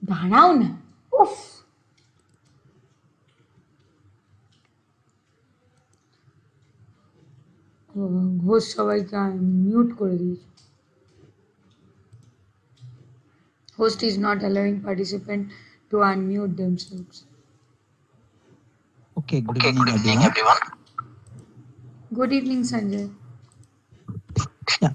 দাঁড়াও না, উফ। ঘোষ সবাইকে মিউট করে দিয়েছে। Host is not allowing participant to unmute themselves. Okay, good evening everyone. Good evening, Sanjay. Yeah.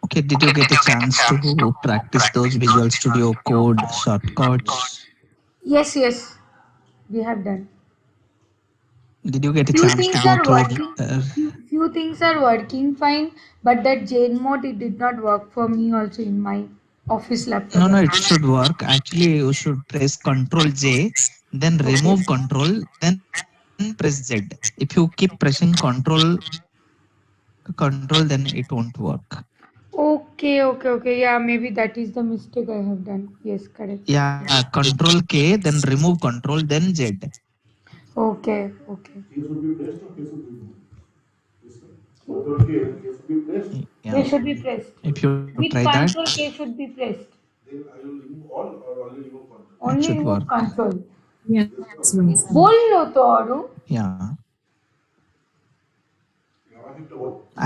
Okay, did you get a chance to practice those Visual Studio Code shortcuts? Yes, we have done. Did you get a Few chance to things go are through? working. Few things are working fine, but that Jane mode, it did not work for me also in my office laptop. No, it should work. Actually, you should press Control J, then remove Control, then press Z. If you keep pressing Control, then it won't work. Okay. Yeah, maybe that is the mistake I have done. Yes, correct. Yeah, Control K, then remove Control, then Z. Okay. Yeah. They should be pressed. If you With try that, Control K should be pressed. it Only should remove work. Control. Yes. বললো তো আরো। Yeah.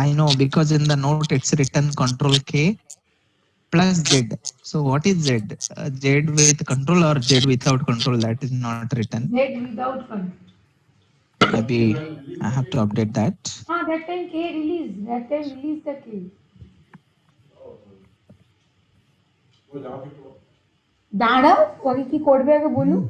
I know, because in the note it's written Control K plus Z. So what is Z? Z with control or Z without control? That is not written. Z without control. Maybe I have to update that. That time K release. That time release the K. দাঁড়াও, ওকে কি করবে আগে বলুন।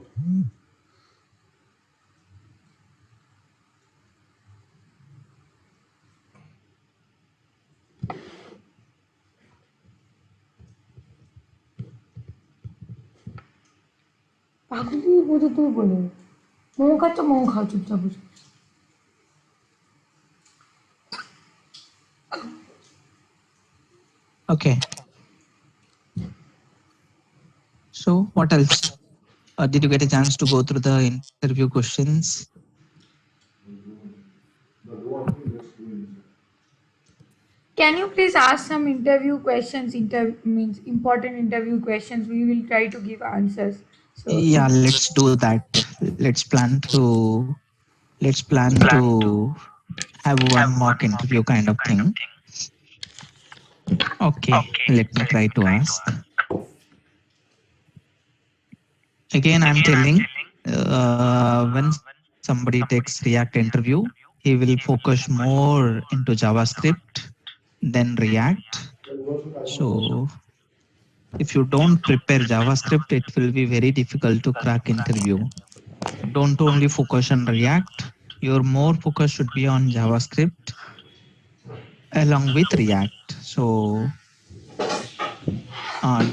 পাগলি বোঝো তুই বলে, মোমো খাচ্ছ, মোমো খাও চুপচাপ বসে। Okay. So what else? Did you get a chance to go through the interview questions? Can you please ask some interview questions? Means important interview questions. We will try to give answers. So Yeah, let's do that. Let's plan to have one mock interview kind of thing. Okay, let me try to ask. Again, I'm telling, when somebody takes React interview, he will focus more into JavaScript than React. So if you don't prepare JavaScript, it will be very difficult to crack interview. Don't only focus on React. Your more focus should be on JavaScript along with React. So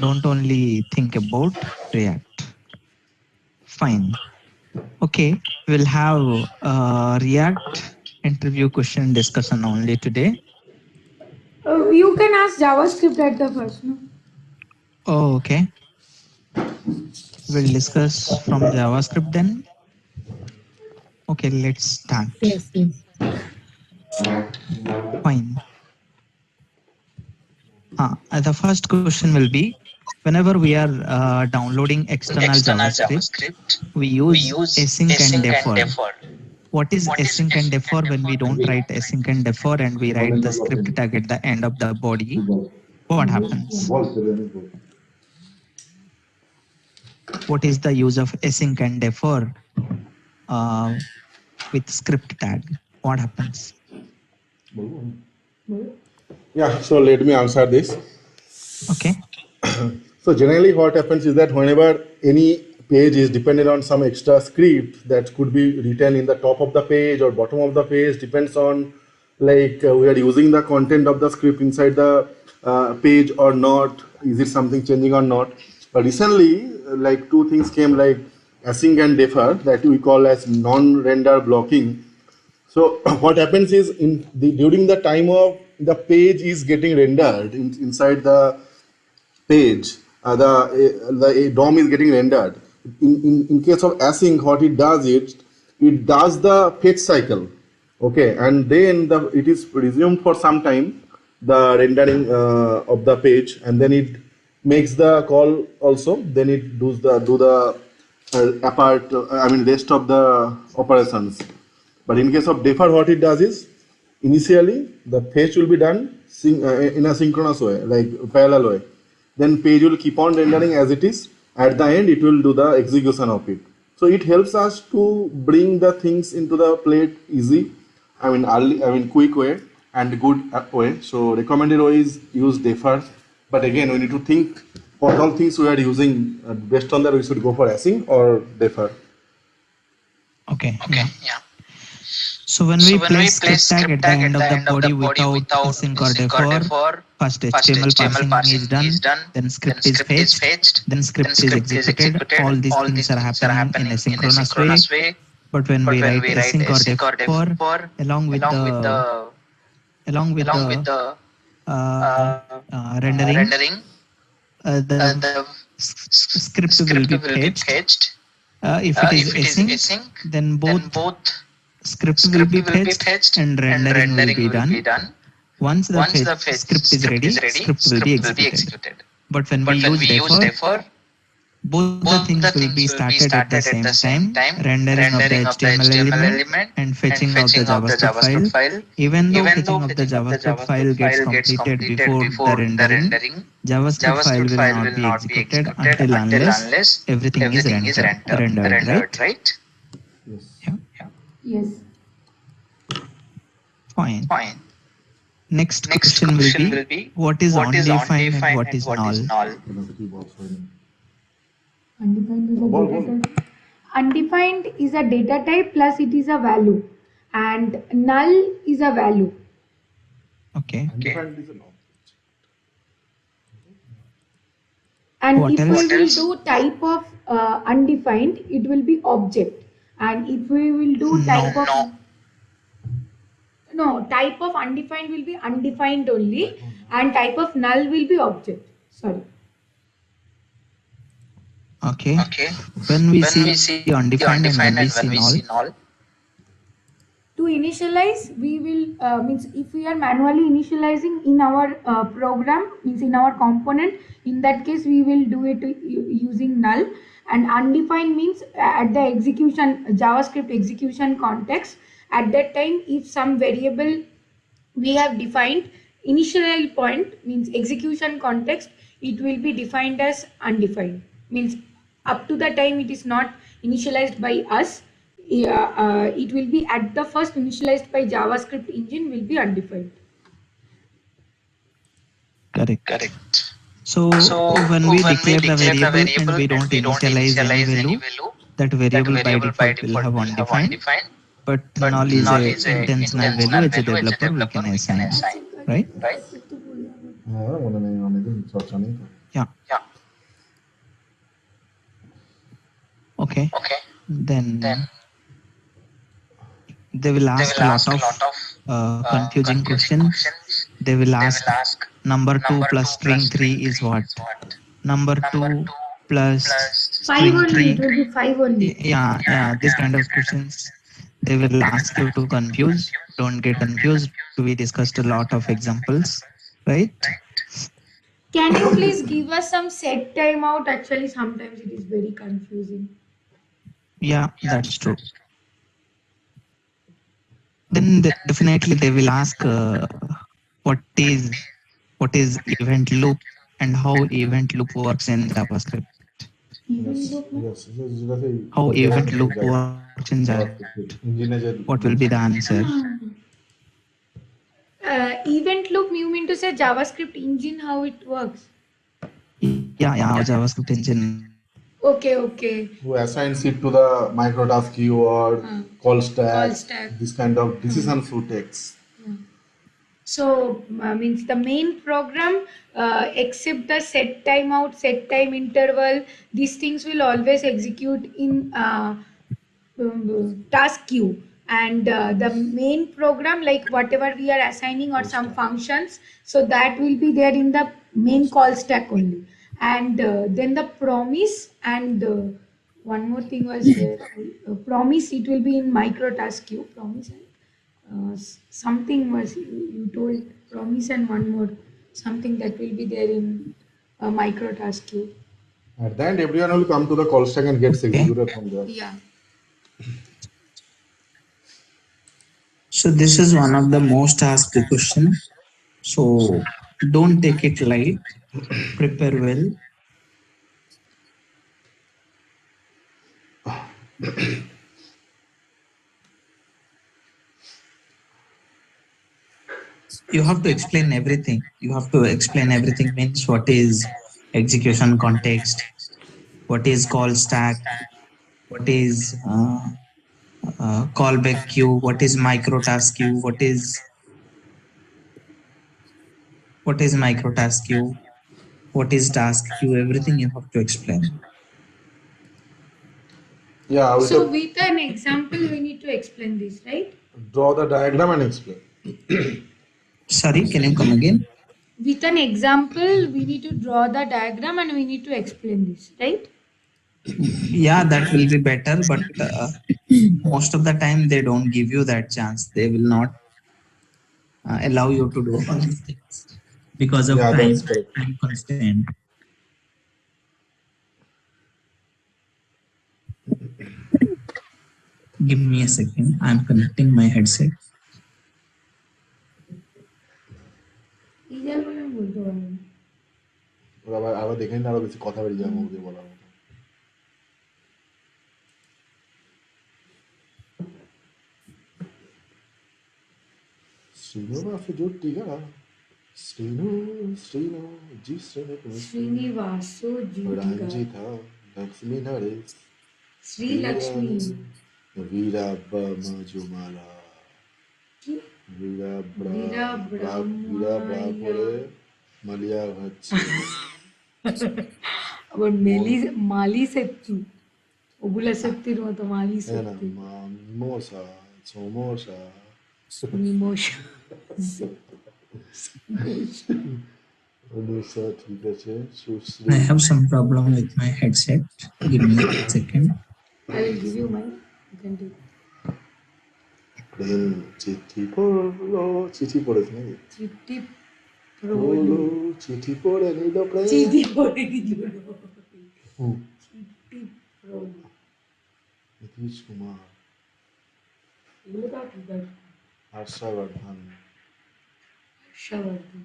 don't only think about React. Fine. Okay, we'll have React interview question discussion only today. you can ask JavaScript at the first, no? Oh, okay. We'll discuss from JavaScript then. Okay, let's start. Yes. Fine. The first question will be, whenever we are downloading external JavaScript, we use async and defer. What is async and defer? When we don't write async and defer and we write the script tag at the end of the body, what happens? What is the use of async and defer with script tag? What happens? Yeah, so let me answer this. Okay. So generally what happens is that whenever any page is dependent on some extra script that could be written in the top of the page or bottom of the page, depends on like we are using the content of the script inside the page or not, is it something changing or not. But recently like two things came, like async and defer, that we call as non-render blocking. So what happens is during the time of the page is getting rendered inside the page, the DOM is getting rendered. In case of async, what it does the fetch cycle, okay, and then it is resumed for some time. the rendering of the page, and then it makes the call also. Then it does the rest of the operations. But in case of defer, what it does is initially the fetch will be done in a synchronous way, like parallel way. Then page will keep on rendering as it is. At the end, it will do the execution of it. So it helps us to bring the things into the plate easy. Quick way and good way. So recommended way is use defer. But again, we need to think what all things we are using. Based on that, we should go for async or defer. Okay, yeah. So when we place script tag at the end of the body without async or defer, first HTML parsing is done, then script is fetched, then script is executed. All these things are happening in a synchronous way. But when we write async or defer, along with the rendering, the script will be fetched. If it is async, then both script will be fetched and rendering will be done. Once the script is ready, script will be executed. But when we use defer, both the things will be started at the same time, rendering of the HTML element and fetching of the JavaScript file. Even though fetching of the JavaScript file gets completed before the rendering, JavaScript file will not be executed until unless everything is rendered, right? Yes. Yeah. Yes. Fine. Next question will be, what is undefined and what is null? Undefined is a data type plus it is a value, and null is a value. Okay. Undefined is a object. And What if else? we will do type of undefined, it will be object. And if we will do type of type of undefined will be undefined only, and type of null will be object. Sorry. Okay. When we see undefined and when we see null, To initialize, we will means if we are manually initializing in our program, means in our component, in that case we will do it using null. And undefined means at the execution JavaScript execution context, at that time if some variable we have defined initial point, means execution context, it will be defined as undefined, means up to the time it is not initialized by us, it will be at the first initialized by JavaScript engine will be undefined. correct. So when we declare the variable and we don't initialize any value, that variable by default will have undefined. But null is a intentional value. As a developer, we can assign, right? Yeah. Okay. Then they will ask a lot of confusing questions. They will ask number 2 plus string 3 is what? Number 2 plus 5 string only, 3. it will be 5 only. Yeah, these kind of questions. They will ask you to confuse. Don't get confused. We discussed a lot of examples, right? Can you please give us some set timeout? Actually, sometimes it is very confusing. Yeah, that's true. Then definitely they will ask what is event loop and how event loop works in JavaScript. How event loop works in JavaScript. What will be the answer? Event loop, you mean to say JavaScript engine, how it works? Yeah, JavaScript engine. Okay. Who assigns it to the microtask queue or call stack, this kind of decisions who takes. So means the main program, except the set timeout, set time interval, these things will always execute in task queue. And the main program, like whatever we are assigning or some functions, so that will be there in the main call stack only. And then the promise and one more thing was there. Promise, it will be in micro task queue. Promise. Something was you told. promise and one more, something that will be there in micro task queue. At the end, everyone will come to the call stack and gets Okay. executed from there. Yeah. So this is one of the most asked question. So don't take it light. Prepare well. You have to explain everything. You have to explain everything means what is execution context, what is call stack, what is callback queue, what is micro task queue, what is micro task queue, what is task queue, everything you have to explain. Yeah, with So a with an example, we need to explain this, right? draw the diagram and explain. Sorry, can you come again? With an example, we need to draw the diagram and we need to explain this, right? Yeah, that will be better, but most of the time they don't give you that chance. They will not allow you to do all these things because of Yeah, that's time correct. constraint. Give me a second. I'm connecting my headset. Ijal বলে আমি বলতে পারবো না। ওরা আবার দেখে নিন, আরো বেশি কথা বেরিয়ে যাবো ওদের বলার মতো। শ্রীনিবাস জোটিগা শ্রীনু শ্রীনু জি শ্রেণী শ্রীনিবাস জুটিকা রঞ্জিতা লক্ষ্মী নরেশ শ্রী লক্ষ্মী వీరబ్రహ్మ జుమాలా কি వీరా ব্রা করে মালিয়া হচ্ছে আবার মালি সেত্তু ওগুলা সেত্তির মতো মালি সেত্তু মিমোসা সমোসা মিমোসা অনুষা ঠিক আছে সুশ্রী I have some problem with my headset. Give me a second. I will give you mine. You can take প্রেম চিঠি পড়লো চিঠি পড়েছে নাকি চিঠি পড়লো চিঠি পড়ে নিল প্রেম চিঠি পড়ে দিল হুম, চিঠি প্রভু নীতিশ কুমার এগুলো তো ঠিক আছে হর্ষবর্ধন হর্ষবর্ধন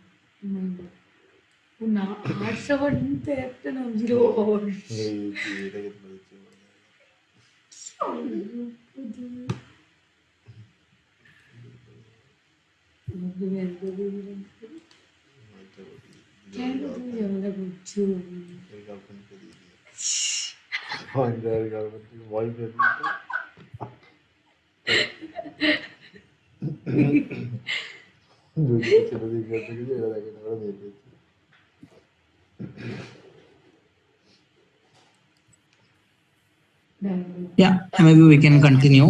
ও না হর্ষবর্ধন তো একটা নাম ছিল হর্ষ এটাকে বলছে কেন তুমি ঝামেলা করছো গার্লফ্রেন্ডকে দিয়ে দিয়ে গার্লফ্রেন্ড বয়ফ্রেন্ড ছেলে দিয়ে থেকে যে এরা দেখে না মেয়ে পেয়েছে Yeah, maybe we can continue.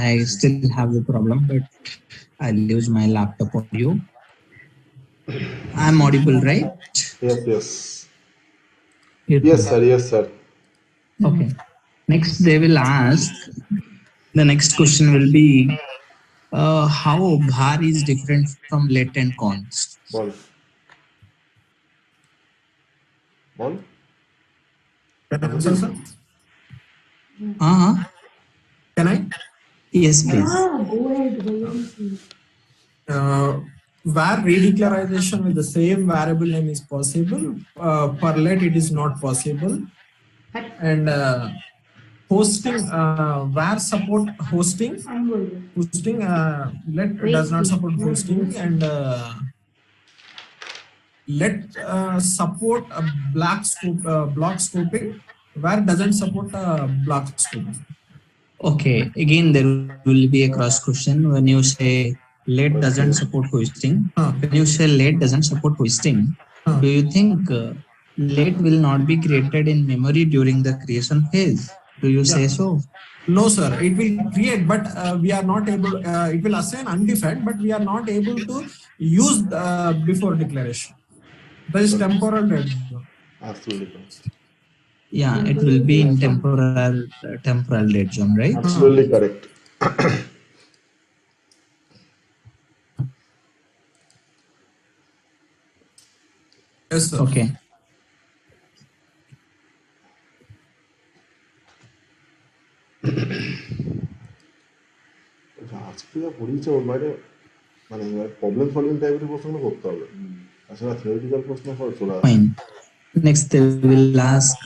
I still have the problem, but I'll use my laptop audio. I'm audible, right? yes yes sir Okay. Next, they will ask. The next question will be how bhar is different from let and const. Ball Can I answer, sir? Can I? Yes, please. go ahead Vayansi. Where redeclaration with the same variable name is possible, for let it is not possible. And hosting, where support hosting, আমি বলবো hosting let does not support hosting, and let support a block scoping, where doesn't support block scoping. Okay. Again, there will be a cross question when you say let doesn't support hosting. When you say let doesn't support hosting, do you think let will not be created in memory during the creation phase? Do you say so? No, sir. It will create, but we are not able. It will assign undefined, but we are not able to use before declaration. That is temporal dead zone. absolutely Yeah, it will be in temporal dead zone, right? absolutely correct Yes, sir. Okay. আজকে যা পড়িয়েছে ওর বাইরে মানে problem solving টাইপের প্রশ্নগুলো করতে হবে, তাছাড়া theoretical প্রশ্ন চলে আসে। Fine. Next, they will ask,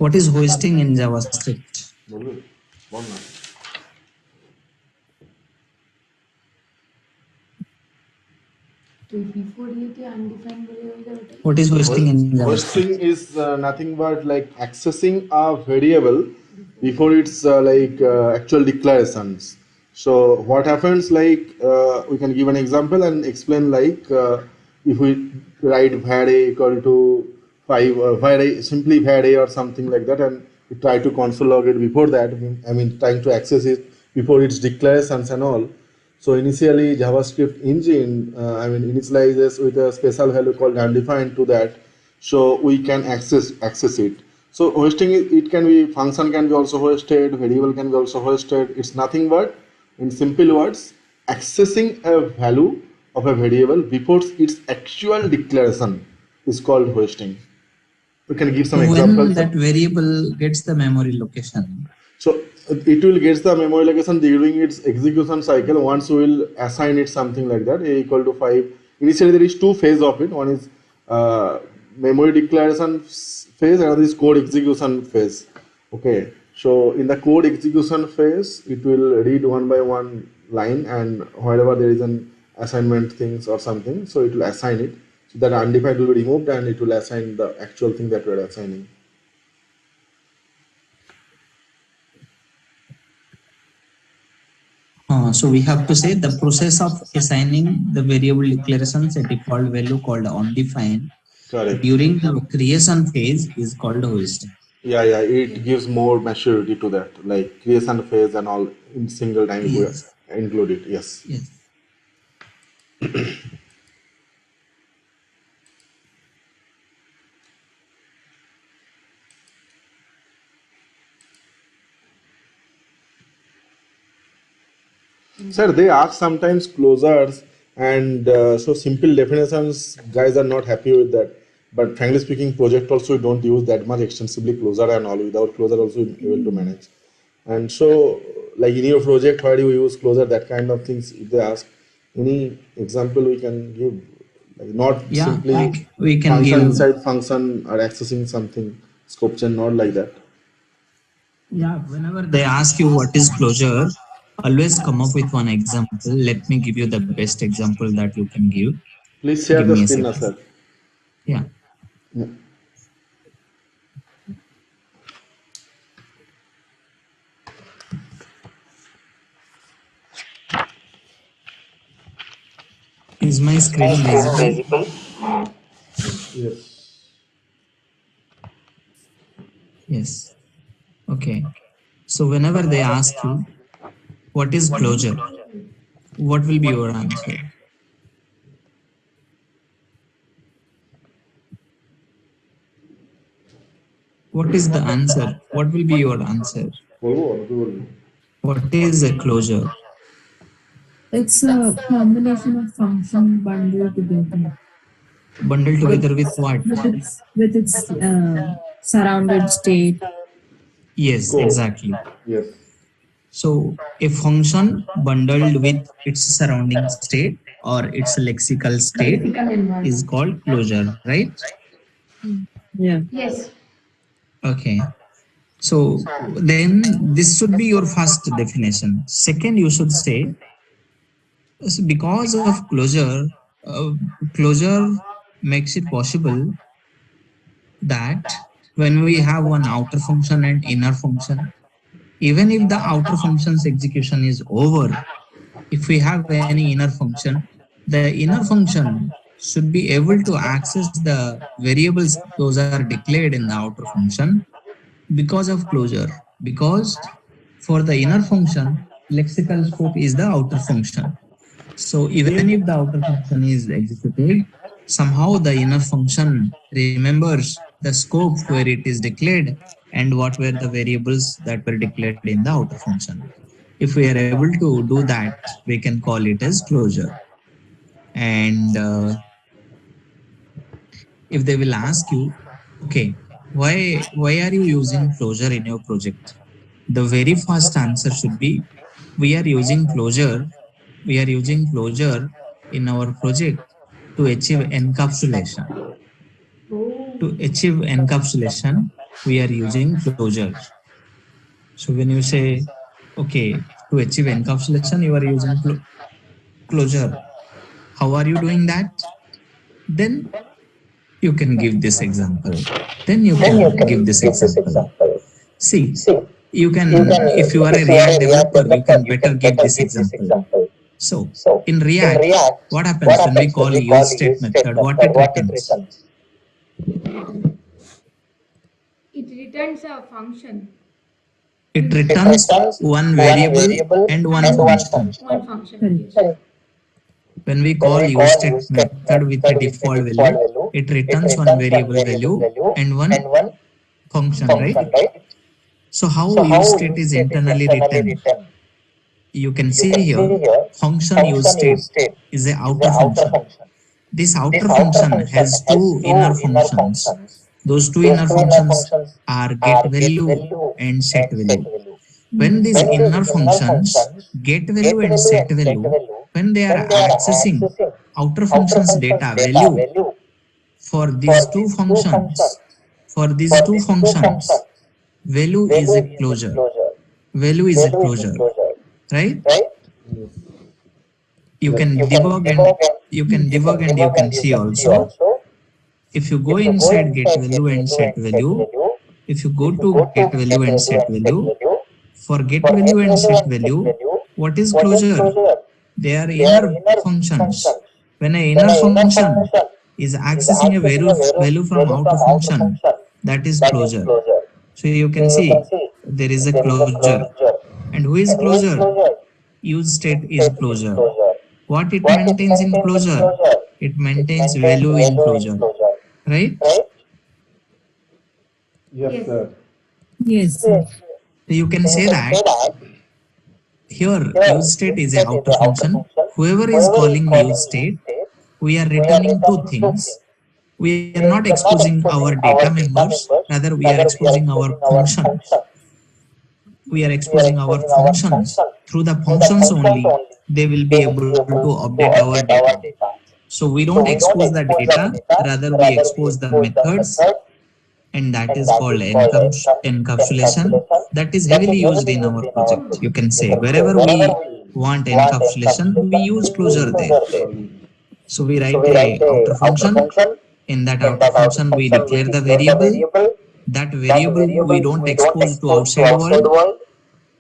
what is hoisting in JavaScript? বলবে বল না। তো before ইয়েতে undefined variable ওটা What is hoisting in JavaScript? Hoisting is nothing but like accessing a variable before its actual declarations. So what happens, like we can give an example and explain, like if we write var a equal to 5 var a, simply var a or something like that, and we try to console log it before that, I mean trying to access it before its declarations and all. So initially JavaScript engine initializes with a special value called undefined to that, so we can access it. So hoisting it can be, function can be also hoisted, variable can be also hoisted. It's nothing but, in simple words, accessing a value of a variable before its actual declaration is called hoisting. We can give some When examples. that variable gets the memory location. So it will get the memory location during its execution cycle. Once we will assign it something like that, a equal to 5. Initially there is two phases of it. One is memory declaration phase, another is code execution phase. Okay, so in the code execution phase, it will read one by one line, and wherever there is an assignment things or something, so it will assign it. So that undefined will be removed and it will assign the actual thing that we are assigning. So we have to say the process of assigning the variable declarations a default value called undefined Correct. during the creation phase is called hoisting. Yeah, it gives more maturity to that, like creation phase and all in single time. Yes. We include it. Yes. Yes. Sir, they ask sometimes closures, and so simple definitions, guys are not happy with that. But frankly speaking, project also we don't use that much extensively closure and all. Without closure also we able to manage. And so, like in your project, where do you use closure, that kind of things, if they ask, any example we can give, like not Yeah, simply we can function give. inside function or accessing something, scope chain, not like that. Yeah, whenever they ask you what is closure, always come up with one example. Let me give you the best example that you can give. Please share Give the me a screen, second. sir. Yeah. Yeah. Is my screen visible? Yes. Yes. Okay. So whenever they ask you what is closure, what will be your answer? What is the answer? What will be your answer? What is a closure? It's a combination of function bundled together Bundled together with what? with its surrounded state. Yes, Code. exactly. Yes. So a function bundled with its surrounding state or its lexical state lexical environment. is called closure, right? Yeah. Yes. Okay. So then this should be your first definition. Second, you should say, because of closure, closure makes it possible that when we have one outer function and inner function, even if the outer function's execution is over, if we have any inner function, the inner function should be able to access the variables those are declared in the outer function because of closure. Because for the inner function, lexical scope is the outer function. So even if the outer function is executed, somehow the inner function remembers the scope where it is declared and what were the variables that were declared in the outer function. If we are able to do that, we can call it as closure. And if they will ask you, okay, why are you using Clojure in your project? The very first answer should be, we are using Clojure. We are using Clojure in our project to achieve encapsulation. To achieve encapsulation, we are using Clojure. So when you say, okay, to achieve encapsulation, you are using Clojure. How are you doing that? Then you can give this example. Then you can give this example. See, you can, if you are a React developer, you can better give this example. So in React, what happens when we call use state method? What it returns? It returns a function. It returns one variable and one function. One function. Yes. When we call use state method with a default value, it returns one variable value and one function, right? So how use state is internally written? You can see here, function use state is a outer function. This outer function has two inner functions. Those two inner functions are get value and set value. When these inner functions get value and set value, when they are accessing outer functions data value for these two functions, value is a closure. Value is a closure, right? You can debug and you can see also. If you go inside get value and set value, if you go to get value and set value, for get value and set value, what is closure? They are inner functions. When an inner function is accessing a value from outer function, that is closure. So you can see there is a closure. And who is closure? Use state is closure. What it maintains in closure? It maintains value in closure, right? Yes, sir. Yes. You can say that here use state is a outer function. Whoever is calling use state, we are returning two things. We are not exposing our data members, rather we are exposing our functions. We are exposing our functions. Through the functions only, they will be able to update our data. So we don't expose the data, rather we expose the methods, and that is called encapsulation. That is heavily used in our project. You can say wherever we want encapsulation, we use closure there. So we write a outer function. In that outer function, we declare the variable. That variable we don't expose to outside world,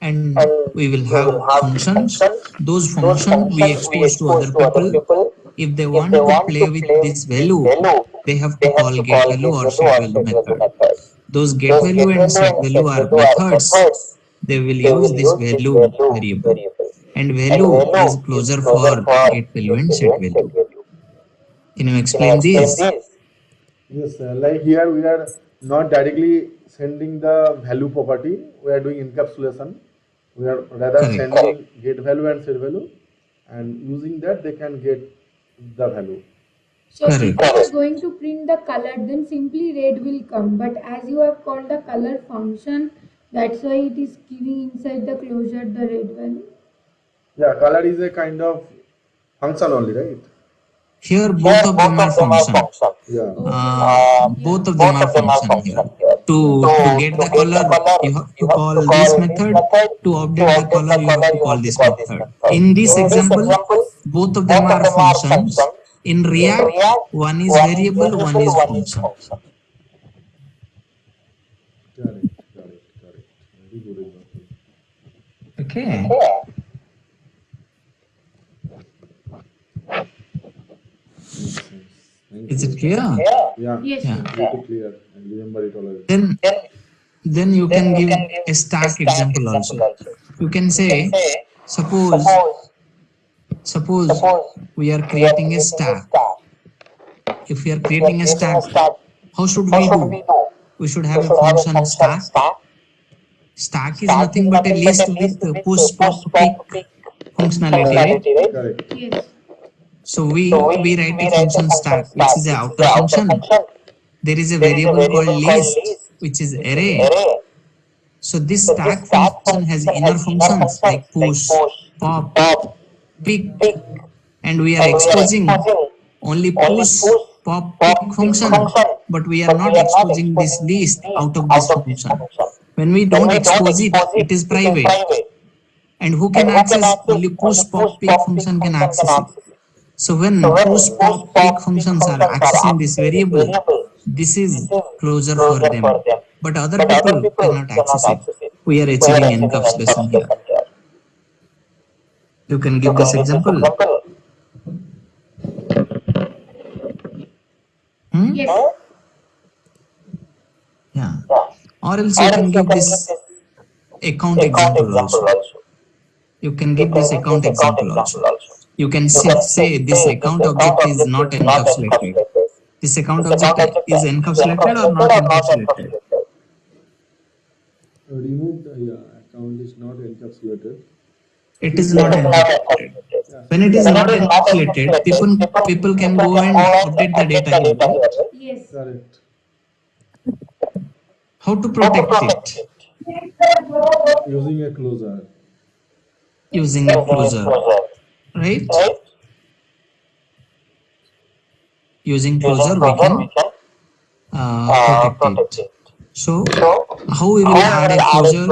and we will have functions. Those functions we expose to other people. If they want to play with this value, they have to call get value or set value method. Those get value and set value are methods. They will use this value variable, and value is closure for get value and set value. Can you explain this? Yes, sir. Like here we are not directly sending the value property. We are doing encapsulation. We are rather Correct. sending get value and set value, and using that they can get the value. So if Correct. you are going to print the color, then simply red will come. But as you have called the color function, that's why it is giving inside the closure the red value. Yeah, color is a kind of function only, right? Here both of them are function. Yeah. Both of them are function here. To get the color, you have to call this method. To update the color, you have to call this method. In this example, both of them are functions. In React, one is variable, one is function. Correct. Very good example. Okay. Is it clear? Yeah. Yes. Yeah. Very clear. I remember it already. Then you can give a stack example also. You can say, suppose we are creating a stack. If we are creating a stack, how should we do? We should have a function stack. Stack is nothing but a list with push, pop, pick functionality, right? Correct. Yes. So we write a function stack, which is a outer function. There is a variable called list, which is array. So this stack function has inner functions like push, pop, pick, and we are exposing only push, pop, pick function, but we are not exposing this list out of this function. When we don't expose it, it is private. And who can access? Only push, pop, pick function can access it. So when push, pop, pick functions are accessing this variable, this is closure for them. But other people cannot access it. We are achieving encapsulation here. You can give this example. Yes. Yeah. Or else you can give this account example also. You can give this account example also. You can say this account object is not encapsulated. This account object is encapsulated or not encapsulated. Remove the account is not encapsulated. It is not encapsulated. When it is not encapsulated, people can go and update the data here, right? Yes. Correct. How to protect it? Using a closure. Using a closure, right? Using closure, we can protect it. So, how we will add a closure?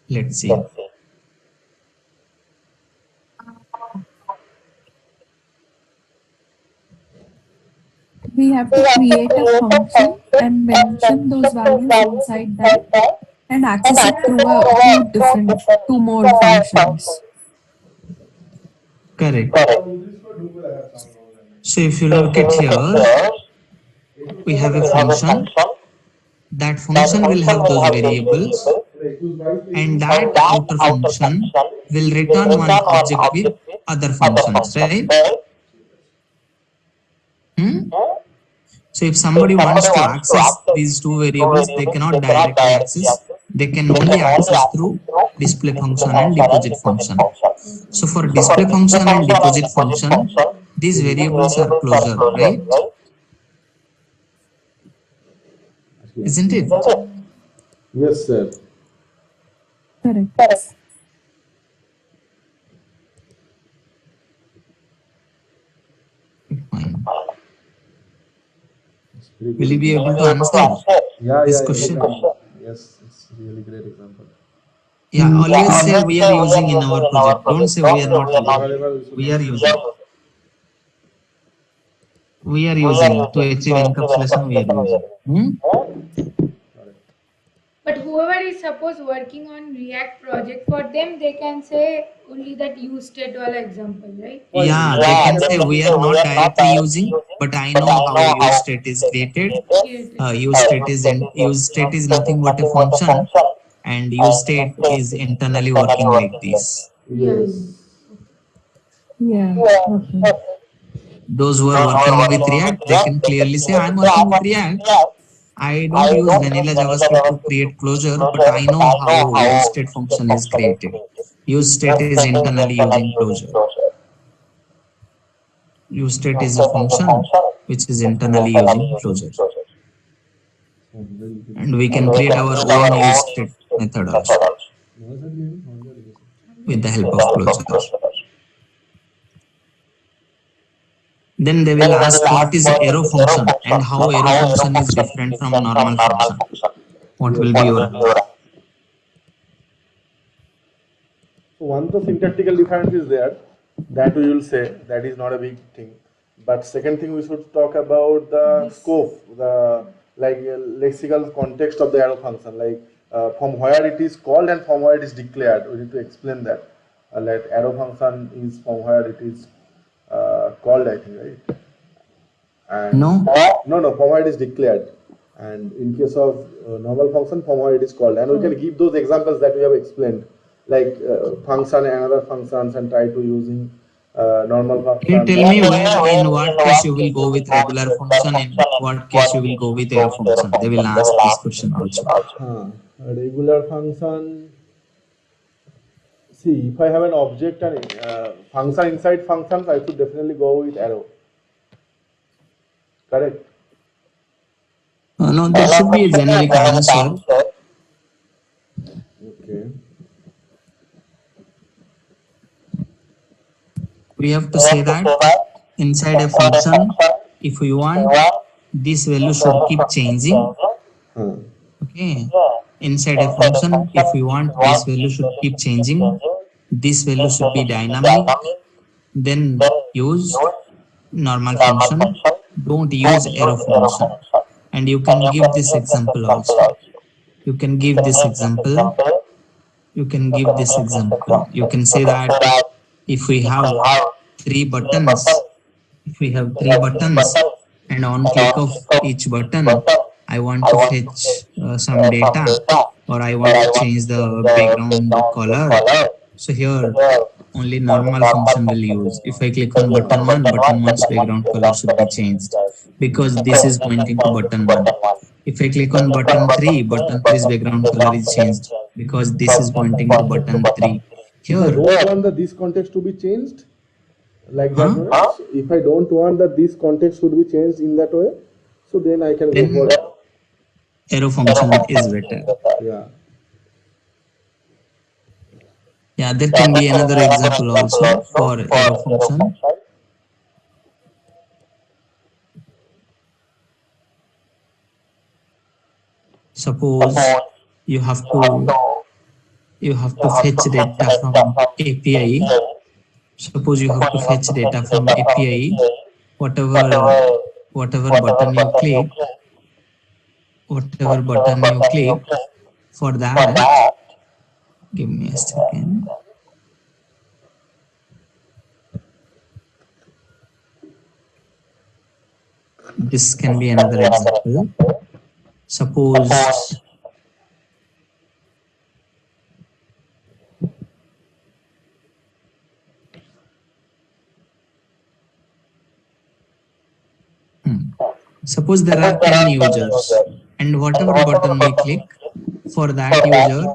Let's see. We have to create a function and mention those values inside that and access it through two more functions. Correct. So if you look at here, we have a function. That function will have those variables, and that outer function will return one object with other functions, right? So if somebody wants to access these two variables, they cannot directly access. They can only access through display function and deposit function. So for display function and deposit function, these variables are closure, right? Isn't it? Yes, sir. Correct. Fine. Will you be able to answer this question? Yes, it's a really great example. Yeah, always say we are using in our project. Don't say we are not using. We are using. We are using to achieve encapsulation. We are using. But whoever is suppose working on React project, for them they can say only that use state wala example, right? Yeah, they can say we are not directly using, but I know how use state is created. Use state is nothing but a function, and use state is internally working like this. Yes. Yeah. Okay. Those who are working with React, they can clearly say I'm working with React. I don't use vanilla JavaScript to create closure, but I know how use state function is created. Use state is internally using closure. Use state is a function which is internally using closure. And we can create our own use state method also with the help of closure. Then they will ask what is arrow function and how arrow function is different from normal function. What will be your answer? So one the syntactical difference is there, that we will say, that is not a big thing. But second thing, we should talk about the scope, the lexical context of the arrow function, from where it is called and from where it is declared. We need to explain that. Like arrow function is from where it is called, I think, right? And No. No, from where it is declared. And in case of normal function, from where it is called. And we can give those examples that we have explained, like function and other functions, and try to using normal function. Can you tell me where, in what case you will go with regular function, in what case you will go with arrow function? They will ask this question also. A regular function, See, if I have an object and function inside functions, I should definitely go with arrow. Correct? No, there should be a generic answer. Okay. We have to say that inside a function, if we want, this value should keep changing. Huh. Okay. Inside a function, if we want, this value should keep changing. This value should be dynamic. Then use normal function. Don't use arrow function. And you can give this example also. You can give this example. You can give this example. You can say that if we have three buttons, and on click of each button, I want to fetch some data, or I want to change the background color. So here only normal function will use. If I click on button 1, button 1's background color should be changed because this is pointing to button 1. If I click on button 3, button 3's background color is changed because this is pointing to button 3. If I Here, don't want this context to be changed, like that Huh? way, if I don't want this context should be changed in that way, so then I can Then go for arrow function is better. yeah. Yeah, there can be another example also for arrow function. Suppose you have to fetch data from API. Suppose you have to fetch data from API. Whatever button you click, for that, give me a second. This can be another example. Suppose suppose there are 10 users, and whatever button we click, for that user,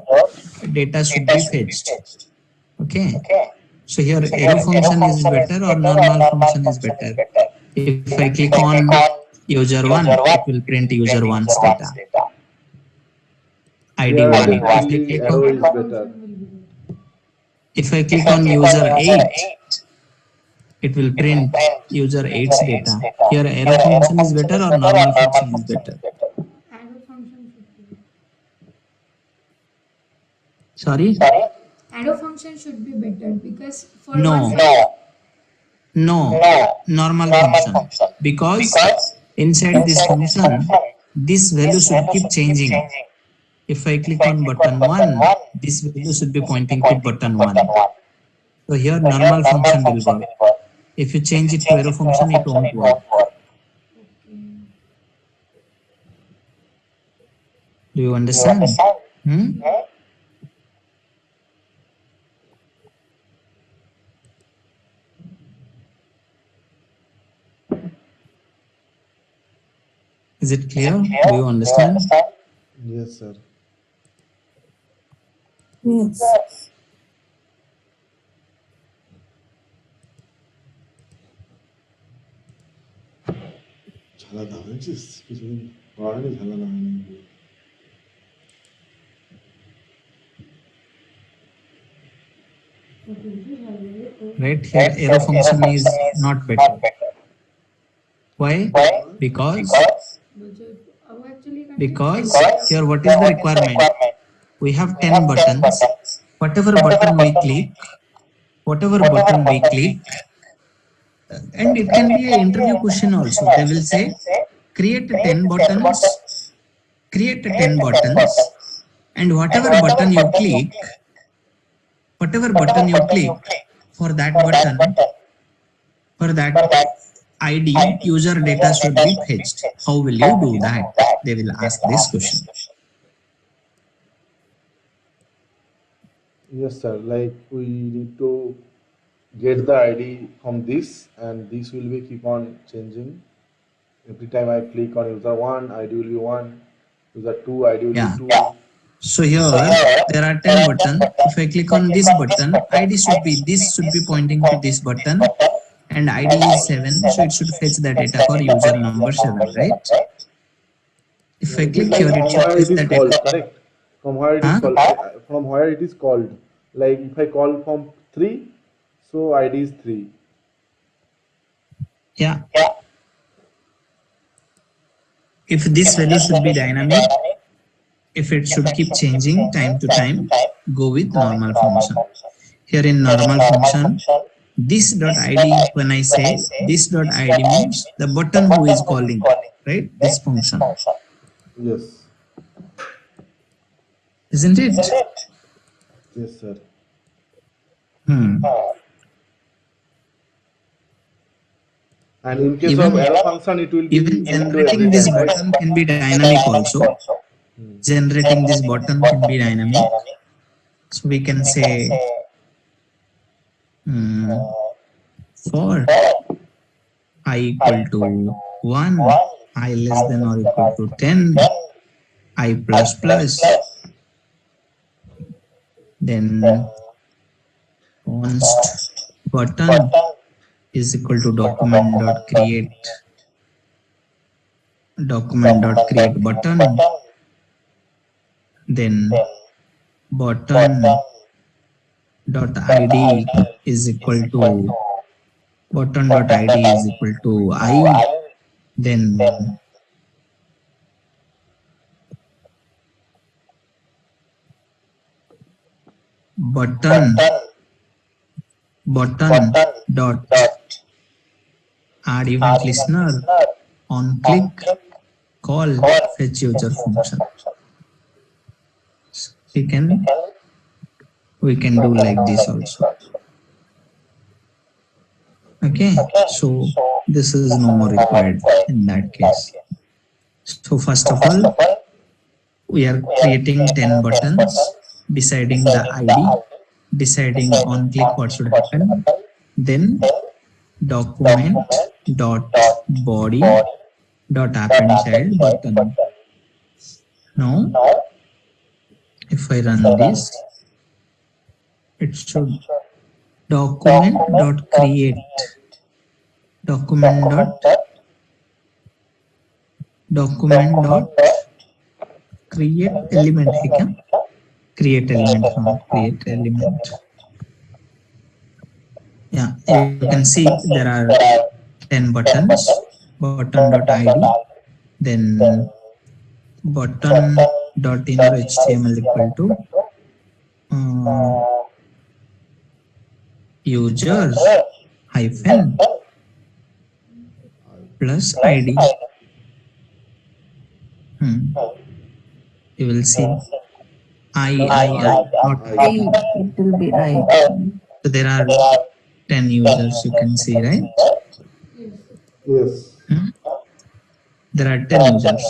data should be fetched. Okay. So here arrow function is better or normal function is better? If I click on user 1, it will print user 1's data. ID Yeah, 1. definitely arrow is better. If I click on user 8, it will print user 8's data. Here arrow function is better or normal function is better? Arrow function should be. Sorry? Arrow function should be better because for No. No, normal function. Because inside this function, this value should keep changing. If I click on button 1, this value should be pointing to button 1. So here normal function will work. If you change it to arrow function, it won't work. Do you understand? Is it clear? Do you understand? Yes, sir. Yes. ঝালাদা হয়েছিস কিছুদিন পড়ানি ঝালাদা হয়নি Right here, arrow function is not better. Why? Because here what is the requirement? We have 10 buttons. Whatever button we click, and it can be an interview question also. They will say, create 10 buttons, and whatever button you click, for that button, for that ID, user data should be fetched. How will you do that? They will ask this question. Yes, sir. Like we need to get the ID from this, and this will be keep on changing. Every time I click on user 1, ID will be 1. User 2, ID will Yeah. be 2. So here there are 10 buttons. If I click on this button, ID should be this should be pointing to this button, and ID is 7, so it should fetch the data for user number 7, right? If I This click is here, it from should where fetch it is the called, data. correct? From where it is Huh? called, from where it is called. Like if I call from 3, so ID is 3. Yeah. If this value should be dynamic, if it should keep changing time to time, go with normal function. Here in normal function, this dot id, when I say this dot id means the button who is calling, right? This function, Yes. isn't it? Yes, sir. Hmm. And in case Even of arrow function, it will be even into every generating this time, right? button can be dynamic also. Generating this button can be dynamic. So we can say for I equal to 1, I less than or equal to 10, I plus plus, then const button is equal to document dot create button, then button dot id is equal to I, then button dot add event listener on click call fetch user function. We can do like this also. Okay, so this is no more required in that case. So first of all, we are creating 10 buttons, deciding the ID, deciding on click what should happen, then document dot body dot append child button. Now, if I run this, it should document dot create create element है क्या? Create element. Yeah, you can see there are 10 buttons. Button dot id, then button dot inner HTML equal to user hyphen plus id. You will see I not It will be right. so there are 10 users, you can see, right? Yes. There are 10 users.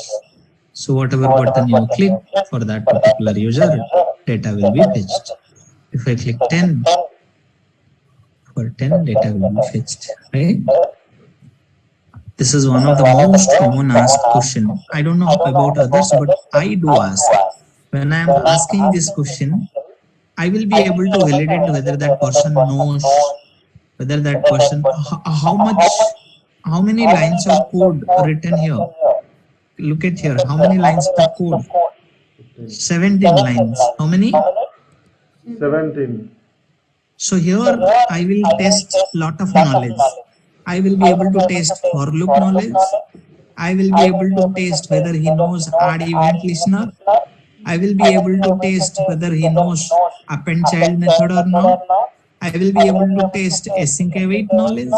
So whatever button you click for that particular user, data will be fetched. If I click 10, for 10, data will be fetched, right? This is one of the most common asked question. I don't know about others, but I do ask. When I am asking this question, I will be able to validate whether that person knows, whether that person, how many lines of code written here. Look at here, how many lines of code? 17 lines. How many? 17. So here I will test lot of knowledge. I will be able to test for loop knowledge. I will be able to test whether he knows add event listener. I will be able to test whether he knows append child method or not. I will be able to test async await knowledge.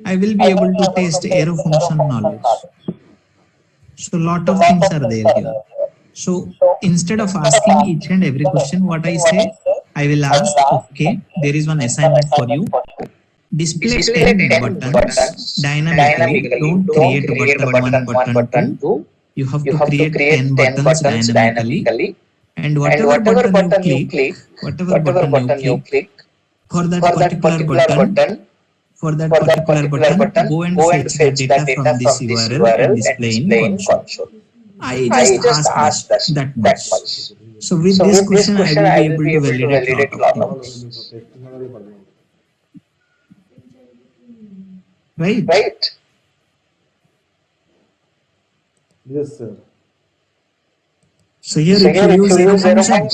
I will be able to test arrow function knowledge. So lot of things are there here. So instead of asking each and every question, what I say, I will ask, okay, there is one assignment for you. Display 10 buttons dynamically. Don't create button 1, button 2. You have to create 10 buttons dynamically. And whatever button you click, for that particular button, go and fetch the data from this URL and display in console. I just ask that much. So with this question, I will be able to validate lot of things, right? Yes, sir. So here, if you use zero function,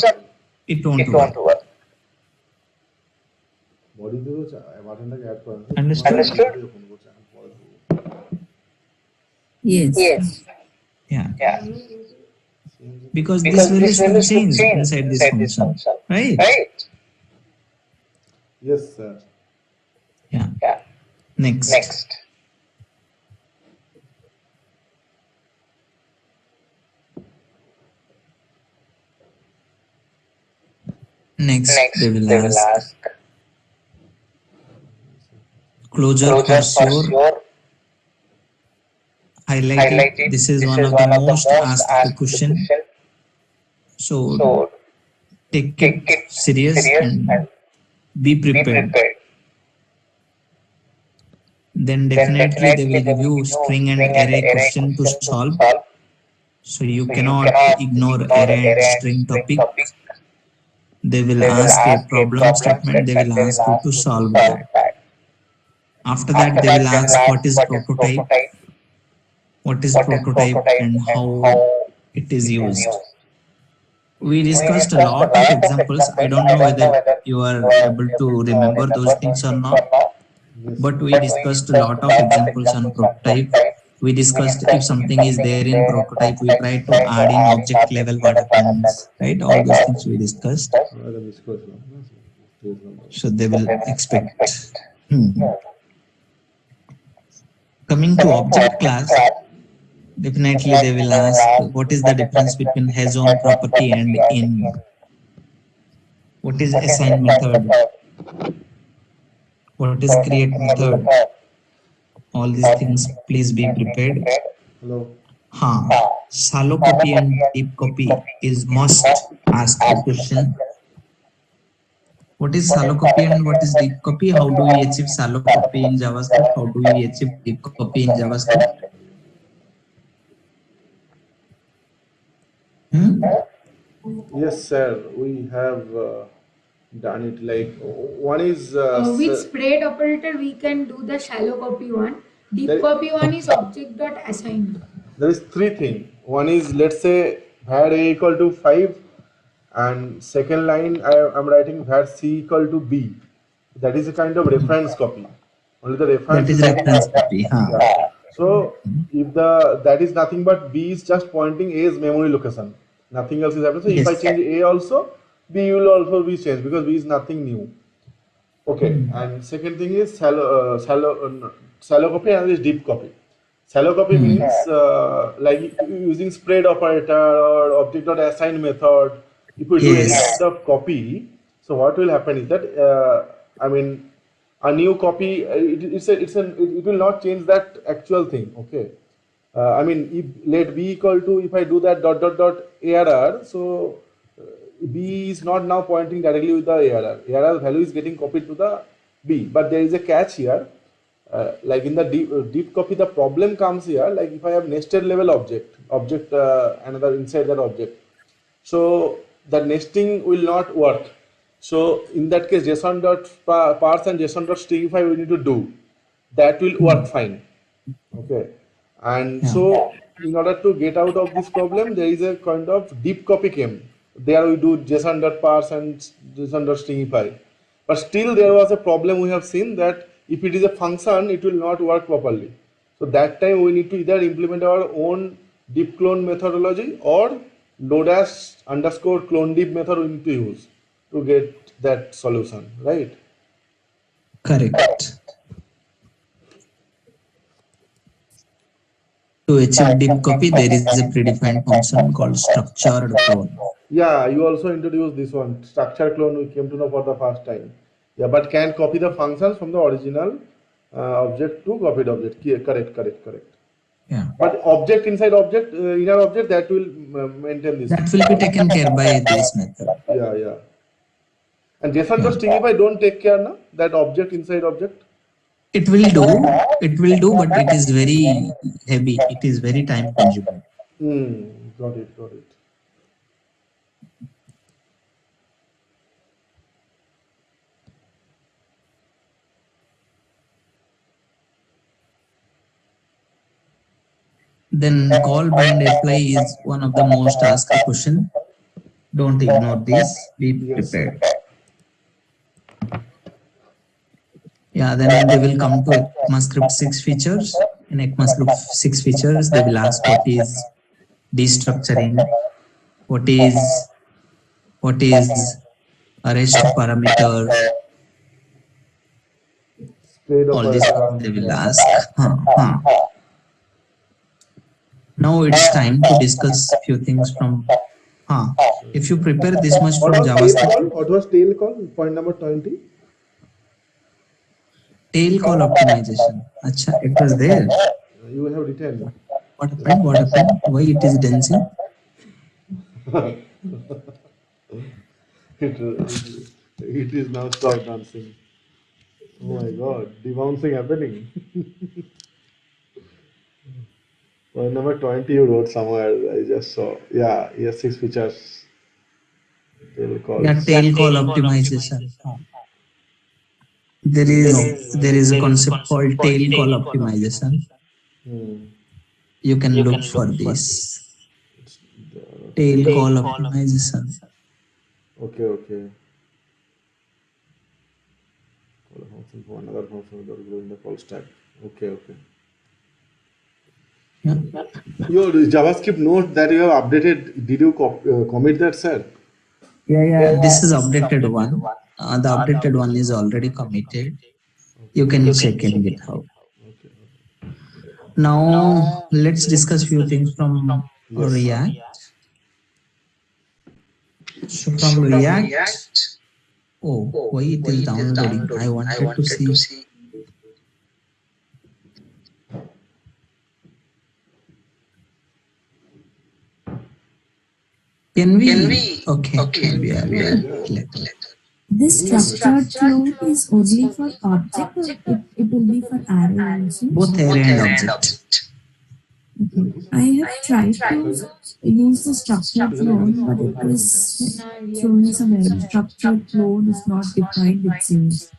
it won't work. Body দিয়েও বাটনটাকে add করেন Understood? Yes. Yeah. Because this values will change inside this function, right? Yes, sir. Yeah. Next. Next, they will ask closure for sure. Highlighted. This is one of the most asked question. So take it serious and be prepared. Then definitely they will give you string and array question to solve. So you cannot ignore array and string topic. They will ask a problem statement. They will ask you to solve that. After that, they will ask what is prototype, and how it is used. We discussed a lot of examples. I don't know whether you are able to remember those things or not, but we discussed a lot of examples on prototype. We discussed if something is there in prototype, we try to add in object level what happens, right? All those things we discussed. So they will expect. Coming to object class, definitely they will ask what is the difference between has own property and in. What is assign method? What is create method? All these things, please be prepared. Hello. Shallow copy and deep copy is must asked question. What is shallow copy and what is deep copy? How do we achieve shallow copy in JavaScript? How do we achieve deep copy in JavaScript? Yes, sir. We have done it. Like one is With spread operator, we can do the shallow copy one. Deep copy one is object.assign. there is three things. One is, let's say var a equal to 5, and second line I'm writing var c equal to b. That is a kind of reference copy. Only the reference That is reference copy. Yeah. So if that is nothing but b is just pointing a's memory location. Nothing else is happening. So if I change a also, b will also be changed because b is nothing new. Okay. And second thing is shallow copy and this deep copy. Shallow copy means like using spread operator or object.assign method. If we do any kind of copy, so what will happen is that I mean a new copy it will not change that actual thing. Okay. I mean if let b equal to, if I do that ARR, so b is not now pointing directly with the ARR value is getting copied to the b, but there is a catch here. Like in the deep copy, the problem comes here. Like if I have nested level object another inside that object, so the nesting will not work. So in that case, JSON.parse and JSON.stringify we need to do. That will work fine. Okay. And so in order to get out of this problem, there is a kind of deep copy came. There we do JSON.parse and JSON.stringify. But still there was a problem we have seen that if it is a function, it will not work properly. So that time we need to either implement our own deep clone methodology or lodash_clone deep method we need to use to get that solution, right? Correct. To achieve deep copy, there is a predefined function called structured clone. Yeah, you also introduced this one, structure clone, we came to know for the first time. Yeah, but can copy the functions from the original object to copied object. Correct. Yeah. But object inside object, inner object, that will maintain this. That will be taken care by this method. Yeah. And JSON.stringify don't take care now, that object inside object. It will do, but it is very heavy. It is very time consuming. Got it. Then call bind apply is one of the most asked question. Don't ignore this. Be Yes. prepared. Yeah, then they will come to ECMAScript 6 features. In ECMAScript 6 features, they will ask what is destructuring, what is a REST parameter, Spread all these operator. they will ask. Now it's time to discuss few things from. If you prepare this much What from was tail JavaScript, call? What was tail call? Point number 20. tail call optimization. Acha, it was there. You have written. What happened? What happened? Why it is dancing? It is now stop dancing. Oh my god, debouncing happening. Point number 20 you wrote somewhere. I just saw. Yeah, yes, 6 features. Tail calls. Yeah, tail call optimization. There is a concept called tail call optimization. Hmm. You can look for this. Tail call optimization. Okay, okay. Call a function for another function without growing the call stack. Okay, okay. Yeah. Your JavaScript note that you have updated, did you commit that, sir? Yeah. This is updated one. The updated one is already committed. You can check in GitHub. Okay. Now let's discuss few things from Yes. React. So from React, why it is downloading? I wanted to see. Can we? Okay. We are. This structured flow is only for object or it will be for array also? Both array and object. Okay. I have tried to use the structured clone, but it was showing some error. Structured clone is not defined, it seems.